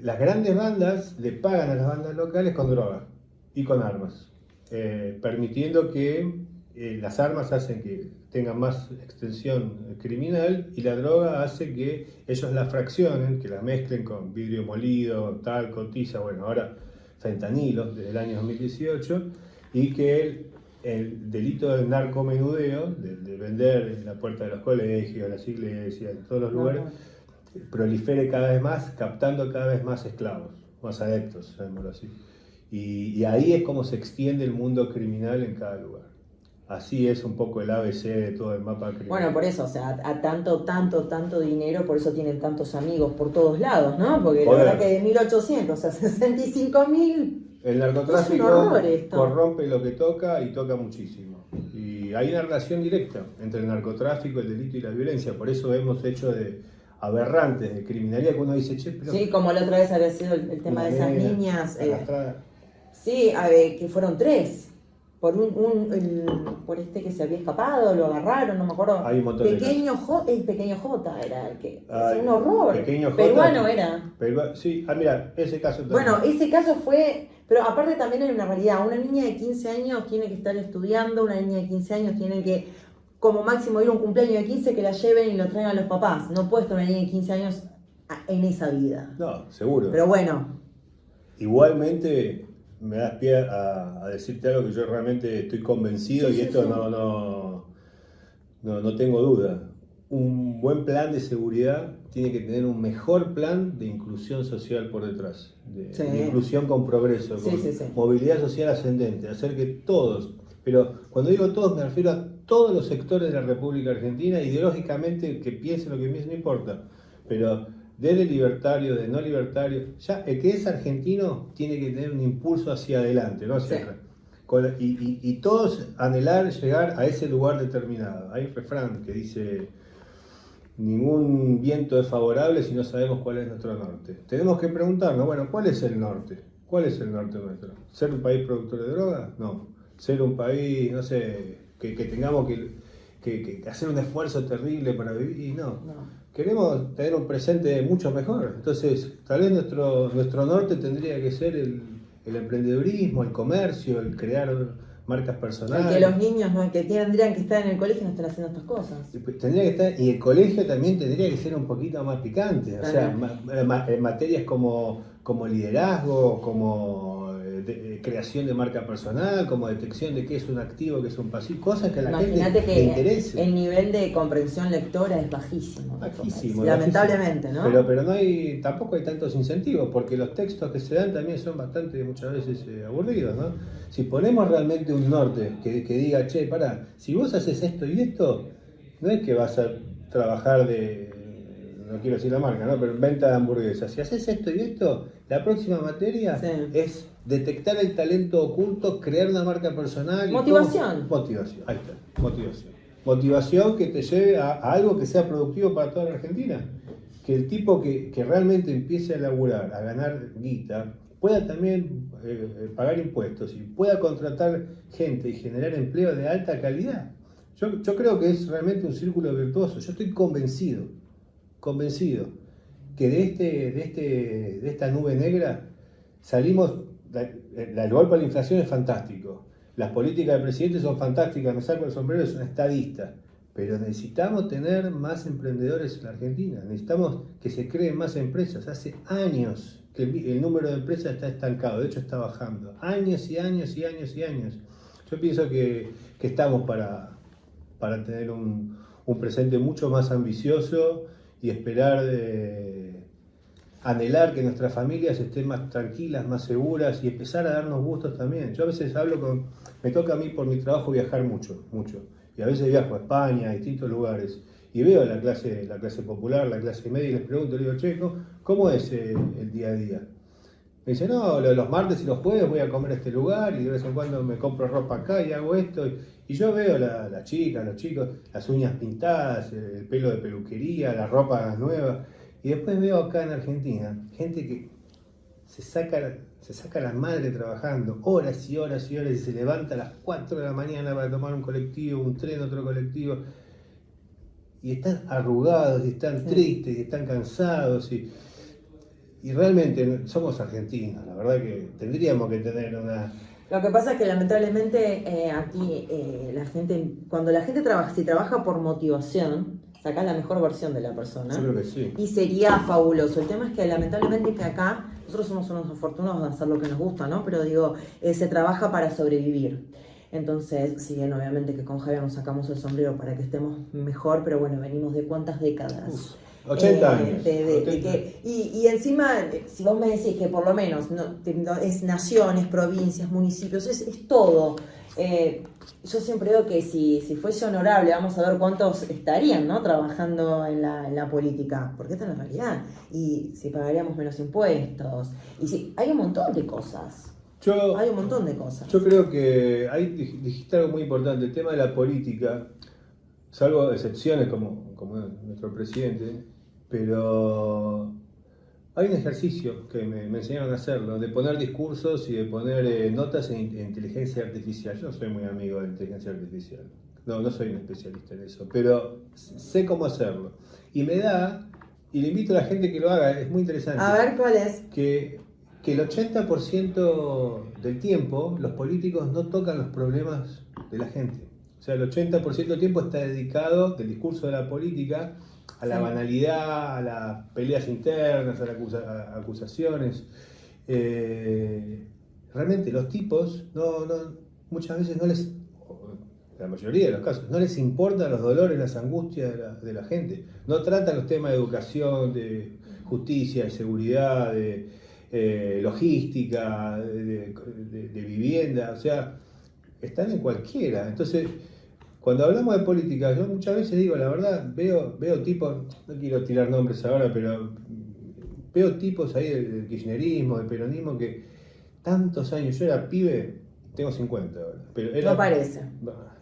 las grandes bandas le pagan a las bandas locales con droga y con armas, permitiendo que las armas hacen que tengan más extensión criminal y la droga hace que ellos la fraccionen, que la mezclen con vidrio molido, talco, tiza, bueno, ahora fentanilo desde el año 2018, y que el delito del narcomenudeo, de vender en la puerta de los colegios, las iglesias, en todos los lugares, prolifere cada vez más, captando cada vez más esclavos, más adeptos, llamémoslo así. Y ahí es como se extiende el mundo criminal en cada lugar. Así es un poco el ABC de todo el mapa criminal. Bueno, por eso, o sea, a tanto dinero, por eso tienen tantos amigos por todos lados, ¿no? Porque la verdad que de 1.800 a 65.000... El narcotráfico corrompe lo que toca y toca muchísimo. Y hay una relación directa entre el narcotráfico, el delito y la violencia. Por eso hemos hecho de aberrantes de criminalidad que uno dice, che, pero... Sí, como la otra vez había sido el tema de esas niñas. Sí, a ver, que fueron 3. Por este que se había escapado, lo agarraron, no me acuerdo. Hay un montón de El pequeño J era el que. Ay, Es un horror. Pequeño J, Peruano era. Sí, mira, ese caso también. Bueno, ese caso fue. Pero aparte también hay una realidad. Una niña de 15 años tiene que estar estudiando, una niña de 15 años tiene que, como máximo, ir a un cumpleaños de 15 que la lleven y lo traigan los papás. No puede estar una niña de 15 años en esa vida. No, seguro. Pero bueno. Igualmente me das pie a decirte algo que yo realmente estoy convencido, Sí, y sí, esto sí. no tengo duda. Un buen plan de seguridad tiene que tener un mejor plan de inclusión social por detrás, Sí. de inclusión con progreso, Sí, con sí, sí. movilidad social ascendente, hacer que todos, pero cuando digo todos me refiero a todos los sectores de la República Argentina, ideológicamente que piensen lo que piensen, no importa, pero desde libertario, de no libertario, ya el que es argentino tiene que tener un impulso hacia adelante, no hacia Sí. atrás. Y todos anhelar llegar a ese lugar determinado. Hay un refrán que dice: ningún viento es favorable si no sabemos cuál es nuestro norte. Tenemos que preguntarnos, bueno, ¿cuál es el norte? ¿Cuál es el norte nuestro? ¿Ser un país productor de drogas? No. ¿Ser un país, no sé, que tengamos que hacer un esfuerzo terrible para vivir? Y no. Queremos tener un presente mucho mejor. Entonces, tal vez nuestro norte tendría que ser el emprendedurismo, el comercio, el crear marcas personales. Que los niños que tendrían que estar en el colegio no estén haciendo estas cosas. Tendría que estar, y el colegio también tendría que ser un poquito más picante, o sea, materias como liderazgo, como creación de marca personal, como detección de qué es un activo, qué es un pasivo, cosas que a la gente le interese. El nivel de comprensión lectora es bajísimo. Bajísimo, lamentablemente, bajísimo. ¿no? Pero tampoco hay tantos incentivos, porque los textos que se dan también son bastante, muchas veces, aburridos, ¿no? Si ponemos realmente un norte que diga, che, pará, si vos haces esto y esto, no es que vas a trabajar no quiero decir la marca, ¿no? Pero en venta de hamburguesas. Si haces esto y esto, la próxima materia es detectar el talento oculto, crear una marca personal. Motivación. Motivación, ahí está, motivación. Motivación que te lleve a algo que sea productivo para toda la Argentina. Que el tipo que realmente empiece a laburar, a ganar guita, pueda también pagar impuestos y pueda contratar gente y generar empleo de alta calidad. Yo creo que es realmente un círculo virtuoso. Yo estoy convencido que de esta nube negra salimos. El golpe a la inflación es fantástico, las políticas del presidente son fantásticas, me saco el sombrero, es un estadista, pero necesitamos tener más emprendedores en la Argentina, necesitamos que se creen más empresas. Hace años que el número de empresas está estancado, de hecho está bajando, años y años y años y años. Yo pienso que estamos para tener un presente mucho más ambicioso y anhelar que nuestras familias estén más tranquilas, más seguras, y empezar a darnos gustos también. Yo a veces me toca a mí por mi trabajo viajar mucho, y a veces viajo a España, a distintos lugares, y veo la clase popular, la clase media, y les pregunto, le digo, che, ¿cómo es el día a día? Me dice, no, los martes y los jueves voy a comer a este lugar, y de vez en cuando me compro ropa acá y hago esto. Y yo veo las chicas, los chicos, las uñas pintadas, el pelo de peluquería, la ropa nueva. Y después veo acá en Argentina gente que se saca la madre trabajando horas y horas y horas, y se levanta a las 4 de la mañana para tomar un colectivo, un tren, otro colectivo. Y están arrugados, y están tristes, y están cansados. Y realmente somos argentinos, la verdad que tendríamos que tener una... Lo que pasa es que lamentablemente aquí la gente, cuando la gente trabaja por motivación, saca la mejor versión de la persona. Yo creo que sí. Y sería fabuloso. El tema es que lamentablemente que acá, nosotros somos unos afortunados de hacer lo que nos gusta, ¿no? Pero digo, se trabaja para sobrevivir. Entonces, si bien obviamente que con Javier nos sacamos el sombrero para que estemos mejor, pero bueno, venimos de cuántas décadas. 80 años. Y encima, si vos me decís que por lo menos es naciones, provincias, municipios, es todo. Yo siempre digo que si fuese honorable, vamos a ver cuántos estarían, ¿no?, trabajando en la política, porque esta es la realidad. Y si pagaríamos menos impuestos. Y si hay un montón de cosas. Hay un montón de cosas. Yo creo que ahí dijiste algo muy importante, el tema de la política, salvo excepciones como nuestro presidente, pero Hay un ejercicio que me enseñaron a hacerlo, de poner discursos y de poner notas en inteligencia artificial. Yo no soy muy amigo de la inteligencia artificial. No soy un especialista en eso, pero sé cómo hacerlo. Y y le invito a la gente que lo haga, es muy interesante. A ver, ¿cuál es? Que el 80% del tiempo los políticos no tocan los problemas de la gente. O sea, el 80% del tiempo está dedicado del discurso de la política a la banalidad, a las peleas internas, a las acusaciones. Realmente los tipos muchas veces no les, la mayoría de los casos, no les importan los dolores, las angustias de la gente. No tratan los temas de educación, de justicia, de seguridad, de logística, de vivienda, o sea, están en cualquiera. Entonces, cuando hablamos de política, yo muchas veces digo, la verdad, veo tipos, no quiero tirar nombres ahora, pero veo tipos ahí del kirchnerismo, del peronismo, que tantos años, yo era pibe, tengo 50 ahora, pero No parece.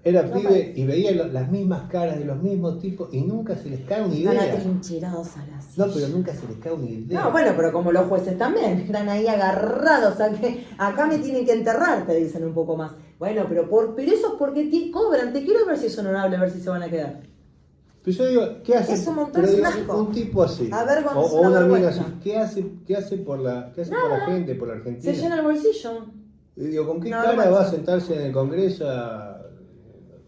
Era No pibe parece. y veía las mismas caras de los mismos tipos y nunca se les cae una Están idea. atrincherados a la silla. No, pero nunca se les cae una idea. No, bueno, pero como los jueces también, están ahí agarrados, a que acá me tienen que enterrar, te dicen un poco más. Bueno, pero eso es porque cobran, te quiero ver si es honorable, a ver si se van a quedar. Pero yo digo, ¿qué hace? Es un montón, Pero es un digo, asco. un tipo así, A ver, vamos, o una una amiga vergüenza. así, ¿qué hace por la gente, por la Argentina? Se llena el bolsillo. Y digo, ¿con qué Una cara vergüenza. va a sentarse en el Congreso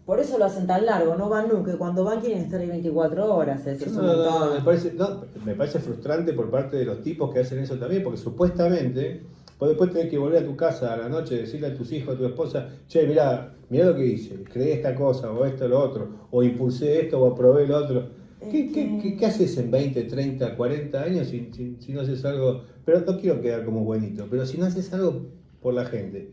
Por eso lo hacen tan largo, no van nunca, y cuando van quieren estar ahí 24 horas, es un No, montón. me parece frustrante por parte de los tipos que hacen eso también, porque supuestamente vos después tenés que volver a tu casa a la noche, decirle a tus hijos, a tu esposa, che, mirá lo que hice, creé esta cosa, o esto, lo otro, o impulsé esto, o aprobé lo otro. ¿Qué haces en 20, 30, 40 años si no haces algo? Pero no quiero quedar como buenito, pero si no haces algo por la gente,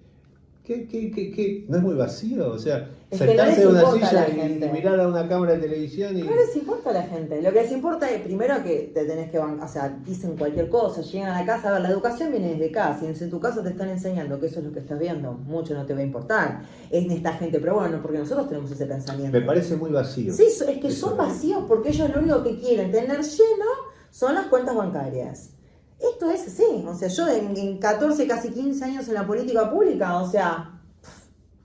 ¿qué? ¿No es muy vacío? O sea, Es que no sentarse les en una importa a silla la y gente. mirar a una cámara de televisión y... No les importa a la gente, lo que les importa es primero que te tenés que bancar, o sea, dicen cualquier cosa, llegan a la casa, a ver, la educación viene desde casa, y en tu casa te están enseñando que eso es lo que estás viendo, mucho no te va a importar, es de esta gente, pero bueno, porque nosotros tenemos ese pensamiento. Me parece muy vacío. Sí, es que son vacíos porque ellos lo único que quieren tener lleno son las cuentas bancarias. Esto es así, o sea, yo en 14, casi 15 años en la política pública, o sea,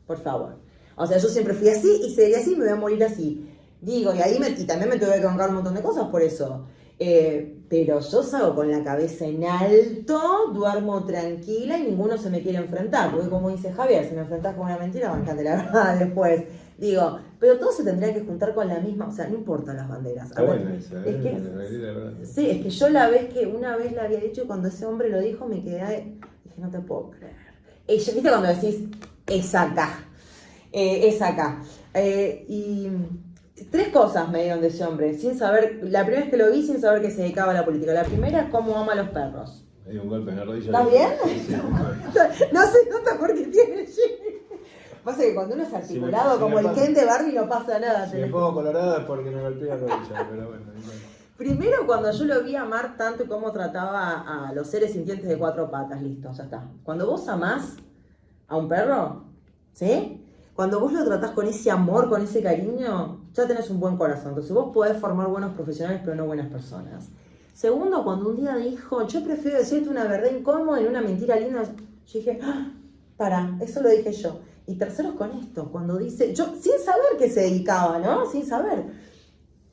por favor. O sea, yo siempre fui así y seguiré así y me voy a morir así. Digo, y también me tuve que bancar un montón de cosas por eso. Pero yo salgo con la cabeza en alto, duermo tranquila y ninguno se me quiere enfrentar. Porque como dice Javier, si me enfrentás con una mentira, bancate la verdad después. Digo, pero todos se tendrían que juntar con la misma, o sea, no importan las banderas. Está buena esa, es que, la verdad. sí, es que yo una vez le había dicho, cuando ese hombre lo dijo, me quedé, dije, no te puedo creer. Ella, ¿viste cuando decís, es acá? Es acá. Y 3 cosas me dieron de ese hombre, sin saber, la primera vez que lo vi sin saber que se dedicaba a la política. La primera es cómo ama a los perros. Me dio un golpe en la rodilla. ¿Estás bien? Sí, No se nota porque tiene Jimmy. Pasa que cuando uno es articulado si como me el pongo- Ken de Barbie no pasa nada. Si me pongo colorada es porque me golpeé la rodilla, pero bueno. Primero, cuando yo lo vi amar tanto y cómo trataba a los seres sintientes de 4 patas, listo, ya está. Cuando vos amás a un perro, ¿sí? Cuando vos lo tratás con ese amor, con ese cariño, ya tenés un buen corazón. Entonces vos podés formar buenos profesionales, pero no buenas personas. Segundo, cuando un día dijo, yo prefiero decirte una verdad incómoda en una mentira linda, yo dije, eso lo dije yo. Y tercero, con esto, cuando dice, yo sin saber que se dedicaba, ¿no? Sin saber.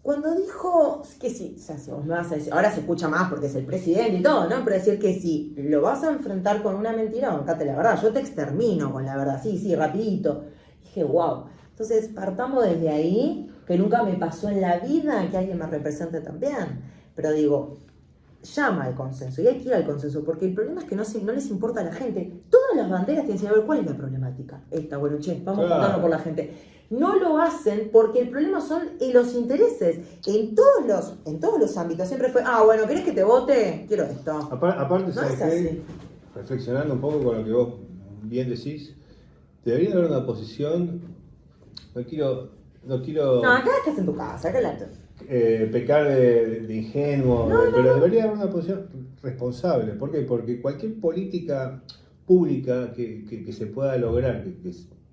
Cuando dijo que sí, o sea, si vos me vas a decir, ahora se escucha más porque es el presidente y todo, ¿no? Pero decir que sí, lo vas a enfrentar con una mentira, bancate la verdad, yo te extermino con la verdad, sí, rapidito. Dije, wow. Entonces, partamos desde ahí, que nunca me pasó en la vida que alguien me represente también. Pero digo, llama al consenso, y hay que ir al consenso, porque el problema es que no les importa a la gente. Todas las banderas tienen que saber cuál es la problemática. Bueno, vamos a contarlo por la gente. No lo hacen porque el problema son los intereses. En todos los ámbitos siempre fue, bueno, ¿querés que te vote? Quiero esto. Aparte, No ¿sabes es qué? así. Reflexionando un poco con lo que vos bien decís, debería haber una posición, no quiero No, acá estás en tu casa, acá pecar de ingenuo, pero debería haber una posición responsable. ¿Por qué? Porque cualquier política pública que se pueda lograr,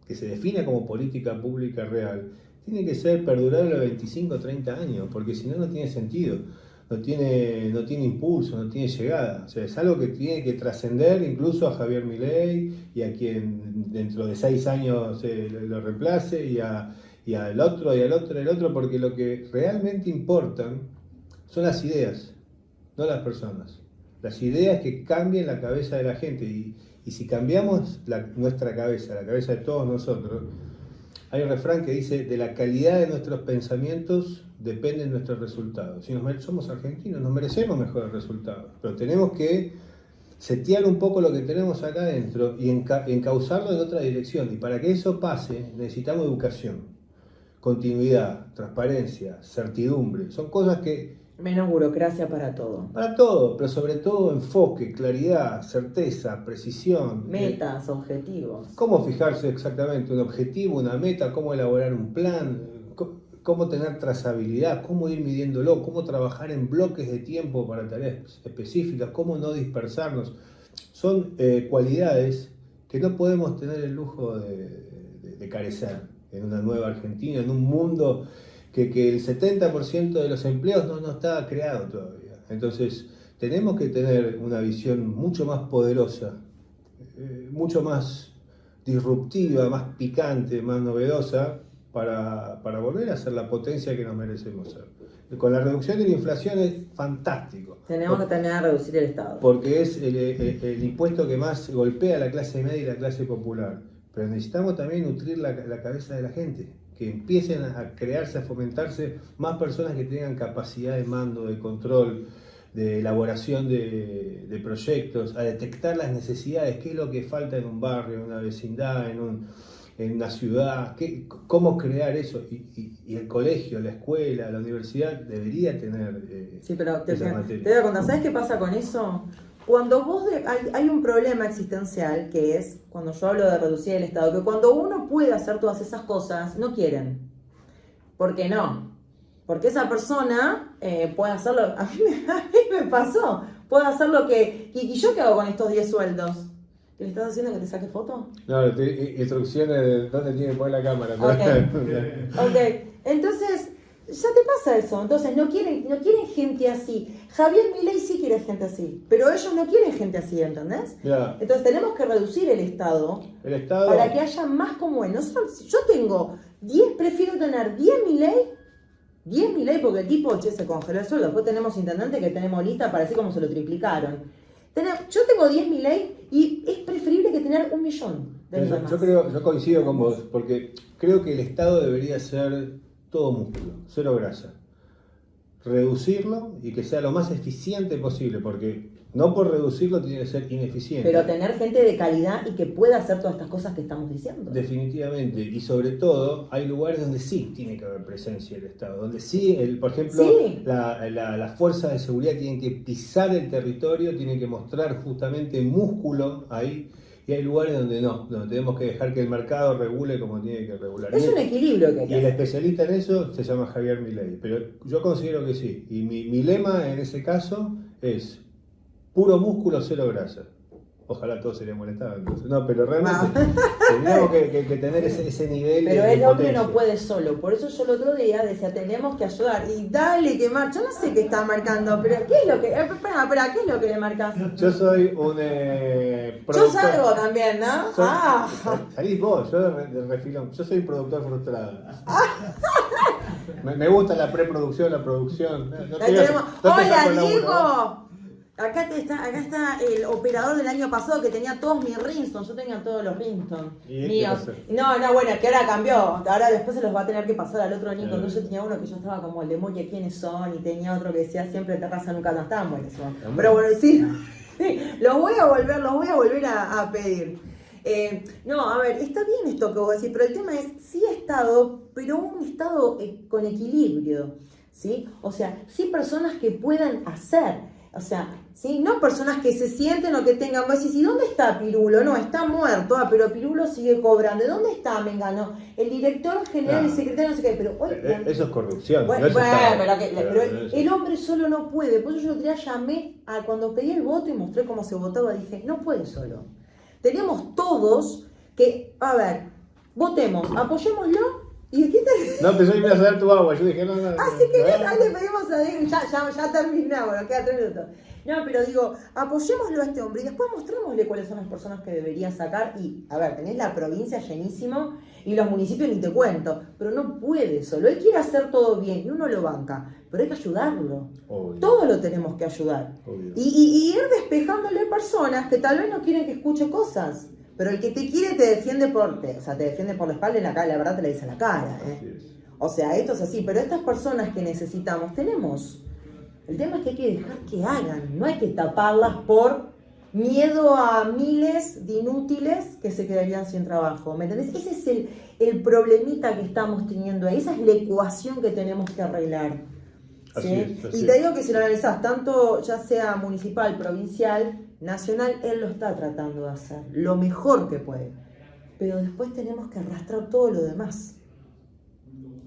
que se defina como política pública real, tiene que ser perdurable a 25 o 30 años, porque si no, no tiene sentido. no tiene impulso, no tiene llegada. O sea, es algo que tiene que trascender incluso a Javier Milei y a quien dentro de 6 años lo reemplace y al otro, y al otro, y al otro, porque lo que realmente importan son las ideas, no las personas. Las ideas que cambien la cabeza de la gente. Y si cambiamos nuestra cabeza, la cabeza de todos nosotros, hay un refrán que dice, de la calidad de nuestros pensamientos dependen nuestros resultados. Si somos argentinos, nos merecemos mejores resultados, pero tenemos que setear un poco lo que tenemos acá adentro y encauzarlo en otra dirección. Y para que eso pase, necesitamos educación, continuidad, transparencia, certidumbre. Son cosas que... Menos burocracia para todo. Para todo, pero sobre todo enfoque, claridad, certeza, precisión. Metas, objetivos. Cómo fijarse exactamente un objetivo, una meta, cómo elaborar un plan, cómo tener trazabilidad, cómo ir midiéndolo, cómo trabajar en bloques de tiempo para tareas específicas, cómo no dispersarnos. Son cualidades que no podemos tener el lujo de carecer en una nueva Argentina, en un mundo que el 70% de los empleos no está creado todavía. Entonces, tenemos que tener una visión mucho más poderosa, mucho más disruptiva, más picante, más novedosa, para volver a ser la potencia que nos merecemos ser. Con la reducción de la inflación es fantástico. Tenemos que terminar de reducir el Estado. Porque es el impuesto que más golpea a la clase media y la clase popular. Pero necesitamos también nutrir la cabeza de la gente. Que empiecen a crearse, a fomentarse más personas que tengan capacidad de mando, de control, de elaboración de proyectos, a detectar las necesidades, qué es lo que falta en un barrio, en una vecindad, en una ciudad, cómo crear eso. Y el colegio, la escuela, la universidad debería tener sí, pero esa materia. Te voy a contar, ¿sabes qué pasa con eso? Cuando hay un problema existencial que es, cuando yo hablo de reducir el Estado, que cuando uno puede hacer todas esas cosas, no quieren. ¿Por qué no? Porque esa persona puede hacerlo, a mí me pasó, puede hacer lo que... ¿Y yo qué hago con estos 10 sueldos? ¿Qué le estás haciendo, que te saque foto? No, instrucciones de dónde tiene que poner la cámara. Ok, entonces... Ya te pasa eso, entonces no quieren gente así. Javier Milei sí quiere gente así, pero ellos no quieren gente así, ¿entendés? Yeah. Entonces tenemos que reducir el Estado para que haya más como él. Yo tengo 10, prefiero tener 10 Milei porque el tipo se congeló el sueldo. Después tenemos intendente que tenemos lista para así como se lo triplicaron. Yo tengo 10 Milei y es preferible que tener 1 millón de demás. Yo coincido con vos, porque creo que el Estado debería ser todo músculo, cero grasa. Reducirlo y que sea lo más eficiente posible, porque no por reducirlo tiene que ser ineficiente. Pero tener gente de calidad y que pueda hacer todas estas cosas que estamos diciendo. Definitivamente, y sobre todo hay lugares donde sí tiene que haber presencia del Estado, donde sí, por ejemplo, sí. Las fuerzas de seguridad tienen que pisar el territorio, tienen que mostrar justamente músculo ahí. Y hay lugares donde no, donde tenemos que dejar que el mercado regule como tiene que regular. Es un equilibrio que hay. Y el especialista en eso se llama Javier Milei, pero yo considero que sí. Y mi lema en ese caso es puro músculo, cero grasa. Ojalá todos serían molestados entonces. No, pero realmente tendríamos que tener ese nivel pero de el hombre potencia. no puede solo, por eso yo el otro día decía, tenemos que ayudar. Y dale que marcha, yo no sé qué está marcando, pero ¿qué es lo que? Espera, ¿qué es lo que le marcas? Yo soy un productor. Yo salgo también, ¿no? Salís vos, yo de refilón. Yo soy un productor frustrado. Me gusta la preproducción, la producción. ¡Hola, Diego! Acá está el operador del año pasado que tenía todos mis Ringtone. Yo tenía todos los Ringtone míos. No, bueno, es que ahora cambió. Ahora después se los va a tener que pasar al otro Nico. Entonces yo tenía uno que yo estaba como el de Moye, ¿quiénes son? Y tenía otro que decía siempre terraza nunca no estaban buenos. Pero bueno, sí, los voy a volver a pedir. No, a ver, está bien esto que vos decís, pero el tema es, sí Estado, pero un Estado con equilibrio, ¿sí? O sea, sí personas que puedan hacer. O sea, ¿sí? No personas que se sienten o que tengan... Vos decís, ¿y dónde está Pirulo? No, está muerto. Pero Pirulo sigue cobrando. ¿Dónde está Mengano? El director general, el secretario, no sé qué. Pero hoy... Eso es corrupción. Bueno, no es pero el hombre solo no puede. Por eso yo otro día llamé cuando pedí el voto y mostré cómo se votaba. Dije, no puede solo. Tenemos todos que... A ver, votemos, apoyémoslo ¿Y qué te... No, pensé que me ibas a dar tu agua. Yo dije, no. Si querés, ahí le pedimos a él, ya terminamos, nos quedan 3 minutos. No, pero digo, apoyémoslo a este hombre y después mostrémosle cuáles son las personas que debería sacar. Y, a ver, tenés la provincia llenísimo y los municipios ni te cuento, pero no puede solo. Él quiere hacer todo bien y uno lo banca, pero hay que ayudarlo. Obvio. Todos lo tenemos que ayudar. Obvio. Y ir despejándole personas que tal vez no quieren que escuche cosas. Pero el que te quiere te defiende te defiende por la espalda y la cara, la verdad te la dice en la cara. Así es. O sea, esto es así, pero estas personas que necesitamos, tenemos. El tema es que hay que dejar que hagan, no hay que taparlas por miedo a miles de inútiles que se quedarían sin trabajo. ¿Me entendés? Ese es el problemita que estamos teniendo ahí, esa es la ecuación que tenemos que arreglar. ¿Sí? Así es, así Y te digo que si lo analizás, tanto ya sea municipal, provincial, nacional, él lo está tratando de hacer lo mejor que puede. Pero después tenemos que arrastrar todo lo demás.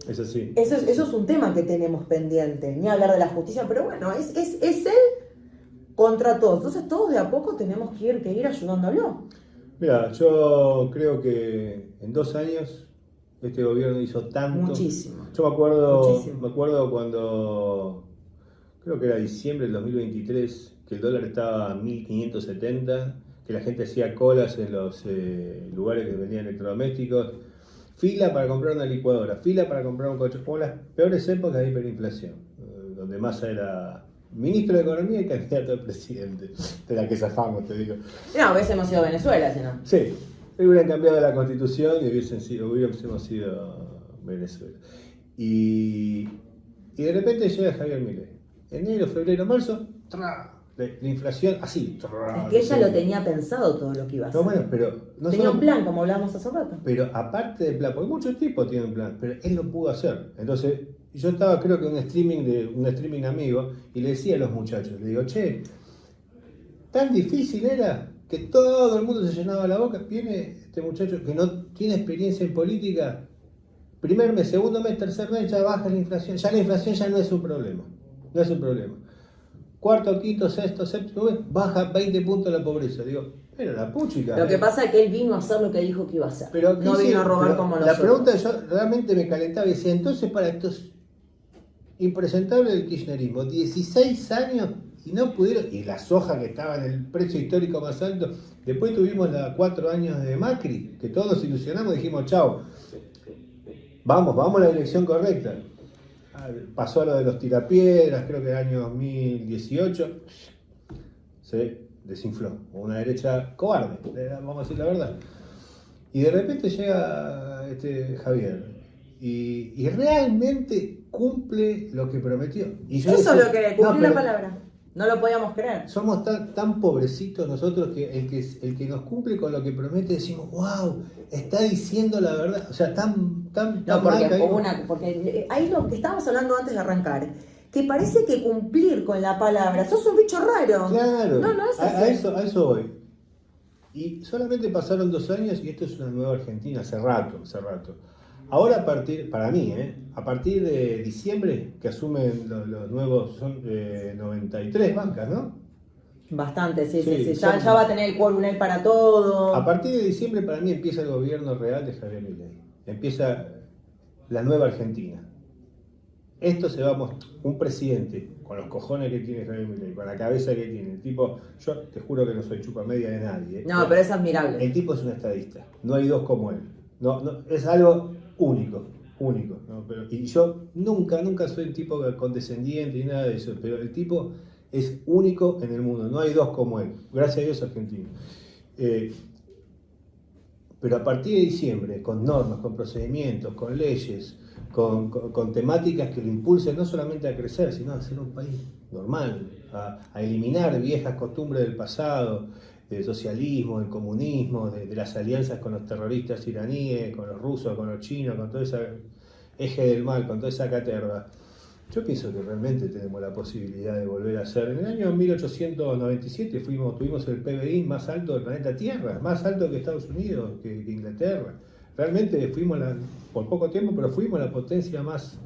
Es así. Eso es un tema que tenemos pendiente, ni hablar de la justicia, pero bueno, es él contra todos. Entonces todos de a poco tenemos que ir ayudándolo. Mira, yo creo que en 2 años este gobierno hizo tanto. Muchísimo. Yo Muchísimo. me acuerdo cuando, creo que era diciembre del 2023, que el dólar estaba a 1570, que la gente hacía colas en los lugares que vendían electrodomésticos, fila para comprar una licuadora, fila para comprar un coche, como las peores épocas de hiperinflación, donde Massa era ministro de Economía y candidato a presidente, de la que zafamos, te digo. No, hubiésemos sido Venezuela, si no. Sí, hubieran cambiado la constitución y hubiésemos sido Venezuela. Y de repente llega Javier Milei. Enero, febrero, marzo, ¡tra! La inflación así. Es que ella lo tenía pensado todo lo que iba a hacer. No, bueno, pero no tenía solo- un plan, como hablábamos hace rato. Pero aparte del plan, porque muchos tipos tienen plan, pero él no pudo hacer. Entonces, yo estaba creo que en un streaming amigo y le decía a los muchachos, le digo, che, tan difícil era que todo el mundo se llenaba la boca. Viene este muchacho que no tiene experiencia en política, primer mes, segundo mes, tercer mes, ya baja la inflación. Ya la inflación ya no es un problema. No es un problema. Cuarto, quinto, sexto, séptimo mes, baja 20 puntos la pobreza. Digo, pero la puchica. Lo que pasa es que él vino a hacer lo que dijo que iba a hacer. Pero, No vino a robar pero como la nosotros. pregunta yo realmente me calentaba y decía, entonces para estos impresentables del kirchnerismo, 16 años y no pudieron, y la soja que estaba en el precio histórico más alto, después tuvimos los 4 años de Macri, que todos nos ilusionamos y dijimos, chao, vamos a la dirección correcta. Pasó lo de los tirapiedras, creo que el año 2018, se desinfló, una derecha cobarde, vamos a decir la verdad. Y de repente llega Javier y realmente cumple lo que prometió. Y yo Eso decía, es lo que cumplió la pero palabra. No lo podíamos creer. somos tan pobrecitos nosotros que el que nos cumple con lo que promete decimos, wow, está diciendo la verdad. O sea, tan No, porque, mal caído. porque ahí lo que estábamos hablando antes de arrancar, que parece que cumplir con la palabra, sos un bicho raro. Claro, No es a así. eso voy. Y solamente pasaron 2 años y esto es una nueva Argentina hace rato. Ahora para mí, a partir de diciembre, que asumen los nuevos, son 93 bancas, ¿no? Bastante, sí. son- Ya va a tener el quórum él para todo. A partir de diciembre para mí empieza el gobierno real de Javier Milei. Empieza la nueva Argentina. Esto se va a mostrar. Un presidente con los cojones que tiene Javier Milei, con la cabeza que tiene. El tipo, yo te juro que no soy chupa media de nadie. No, pero es admirable. El tipo es un estadista. No hay dos como él. No, es algo único. ¿No? Y yo nunca soy un tipo condescendiente ni nada de eso. Pero el tipo es único en el mundo. No hay dos como él. Gracias a Dios argentino. Pero a partir de diciembre, con normas, con procedimientos, con leyes, con temáticas que lo impulsen no solamente a crecer, sino a ser un país normal, a eliminar viejas costumbres del pasado, del socialismo, del comunismo, de las alianzas con los terroristas iraníes, con los rusos, con los chinos, con todo ese eje del mal, con toda esa caterva. Yo pienso que realmente tenemos la posibilidad de volver a ser. En el año 1897 tuvimos el PBI más alto del planeta Tierra, más alto que Estados Unidos, que Inglaterra. Realmente fuimos, por poco tiempo, pero fuimos la potencia más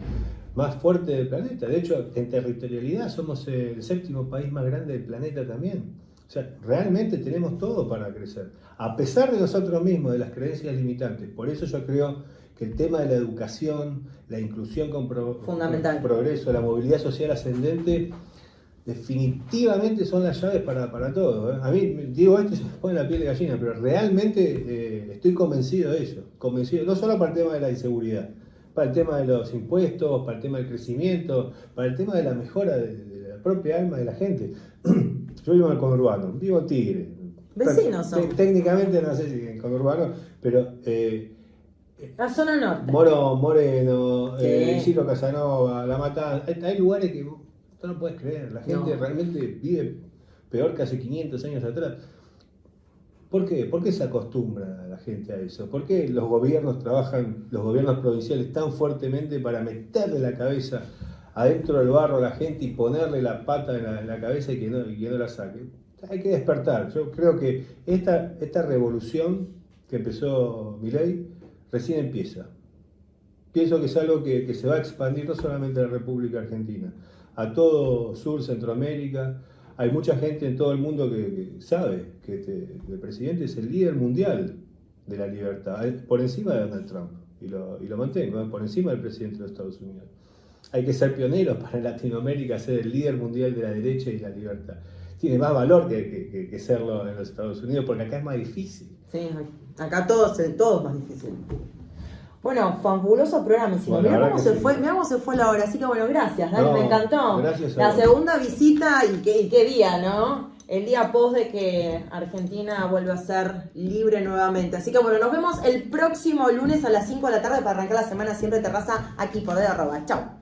fuerte del planeta. De hecho, en territorialidad somos el 7º país más grande del planeta también. O sea, realmente tenemos todo para crecer. A pesar de nosotros mismos, de las creencias limitantes. Por eso yo creo que el tema de la educación, la inclusión con Fundamental. progreso, la movilidad social ascendente, definitivamente son las llaves para todo. A mí, digo esto y se me pone la piel de gallina, pero realmente estoy convencido de ello. Convencido, no solo para el tema de la inseguridad, para el tema de los impuestos, para el tema del crecimiento, para el tema de la mejora de la propia alma de la gente. Yo vivo en el conurbano, vivo en Tigre. Vecinos son. Técnicamente no sé si en conurbano, pero La zona norte. Moro Moreno, Sí. Isidro Casanova, La Matanza, hay lugares que vos no puedes creer, la gente No. realmente vive peor que hace 500 años atrás. ¿Por qué? ¿Por qué se acostumbra la gente a eso? ¿Por qué los gobiernos trabajan, los gobiernos provinciales, tan fuertemente para meterle la cabeza adentro del barro a la gente y ponerle la pata en la cabeza y que no la saque? Hay que despertar. Yo creo que esta revolución que empezó Milei recién empieza. Pienso que es algo que se va a expandir no solamente a la República Argentina, a todo Sur, Centroamérica. Hay mucha gente en todo el mundo que sabe que el presidente es el líder mundial de la libertad, por encima de Donald Trump, y lo mantengo, por encima del presidente de los Estados Unidos. Hay que ser pioneros para en Latinoamérica ser el líder mundial de la derecha y la libertad. Tiene más valor que serlo en los Estados Unidos, porque acá es más difícil. Sí, acá todo es más difícil. Bueno, fabuloso programa. Bueno, Mirá la cómo verdad se que fue, sí. mirá cómo se fue la hora. Así que bueno, gracias, Dani, No, me encantó. gracias a La vos. segunda visita y qué día, ¿no? El día post de que Argentina vuelve a ser libre nuevamente. Así que bueno, nos vemos el próximo lunes a las 5 de la tarde para arrancar la semana Siempre Terraza aquí por @. Chau.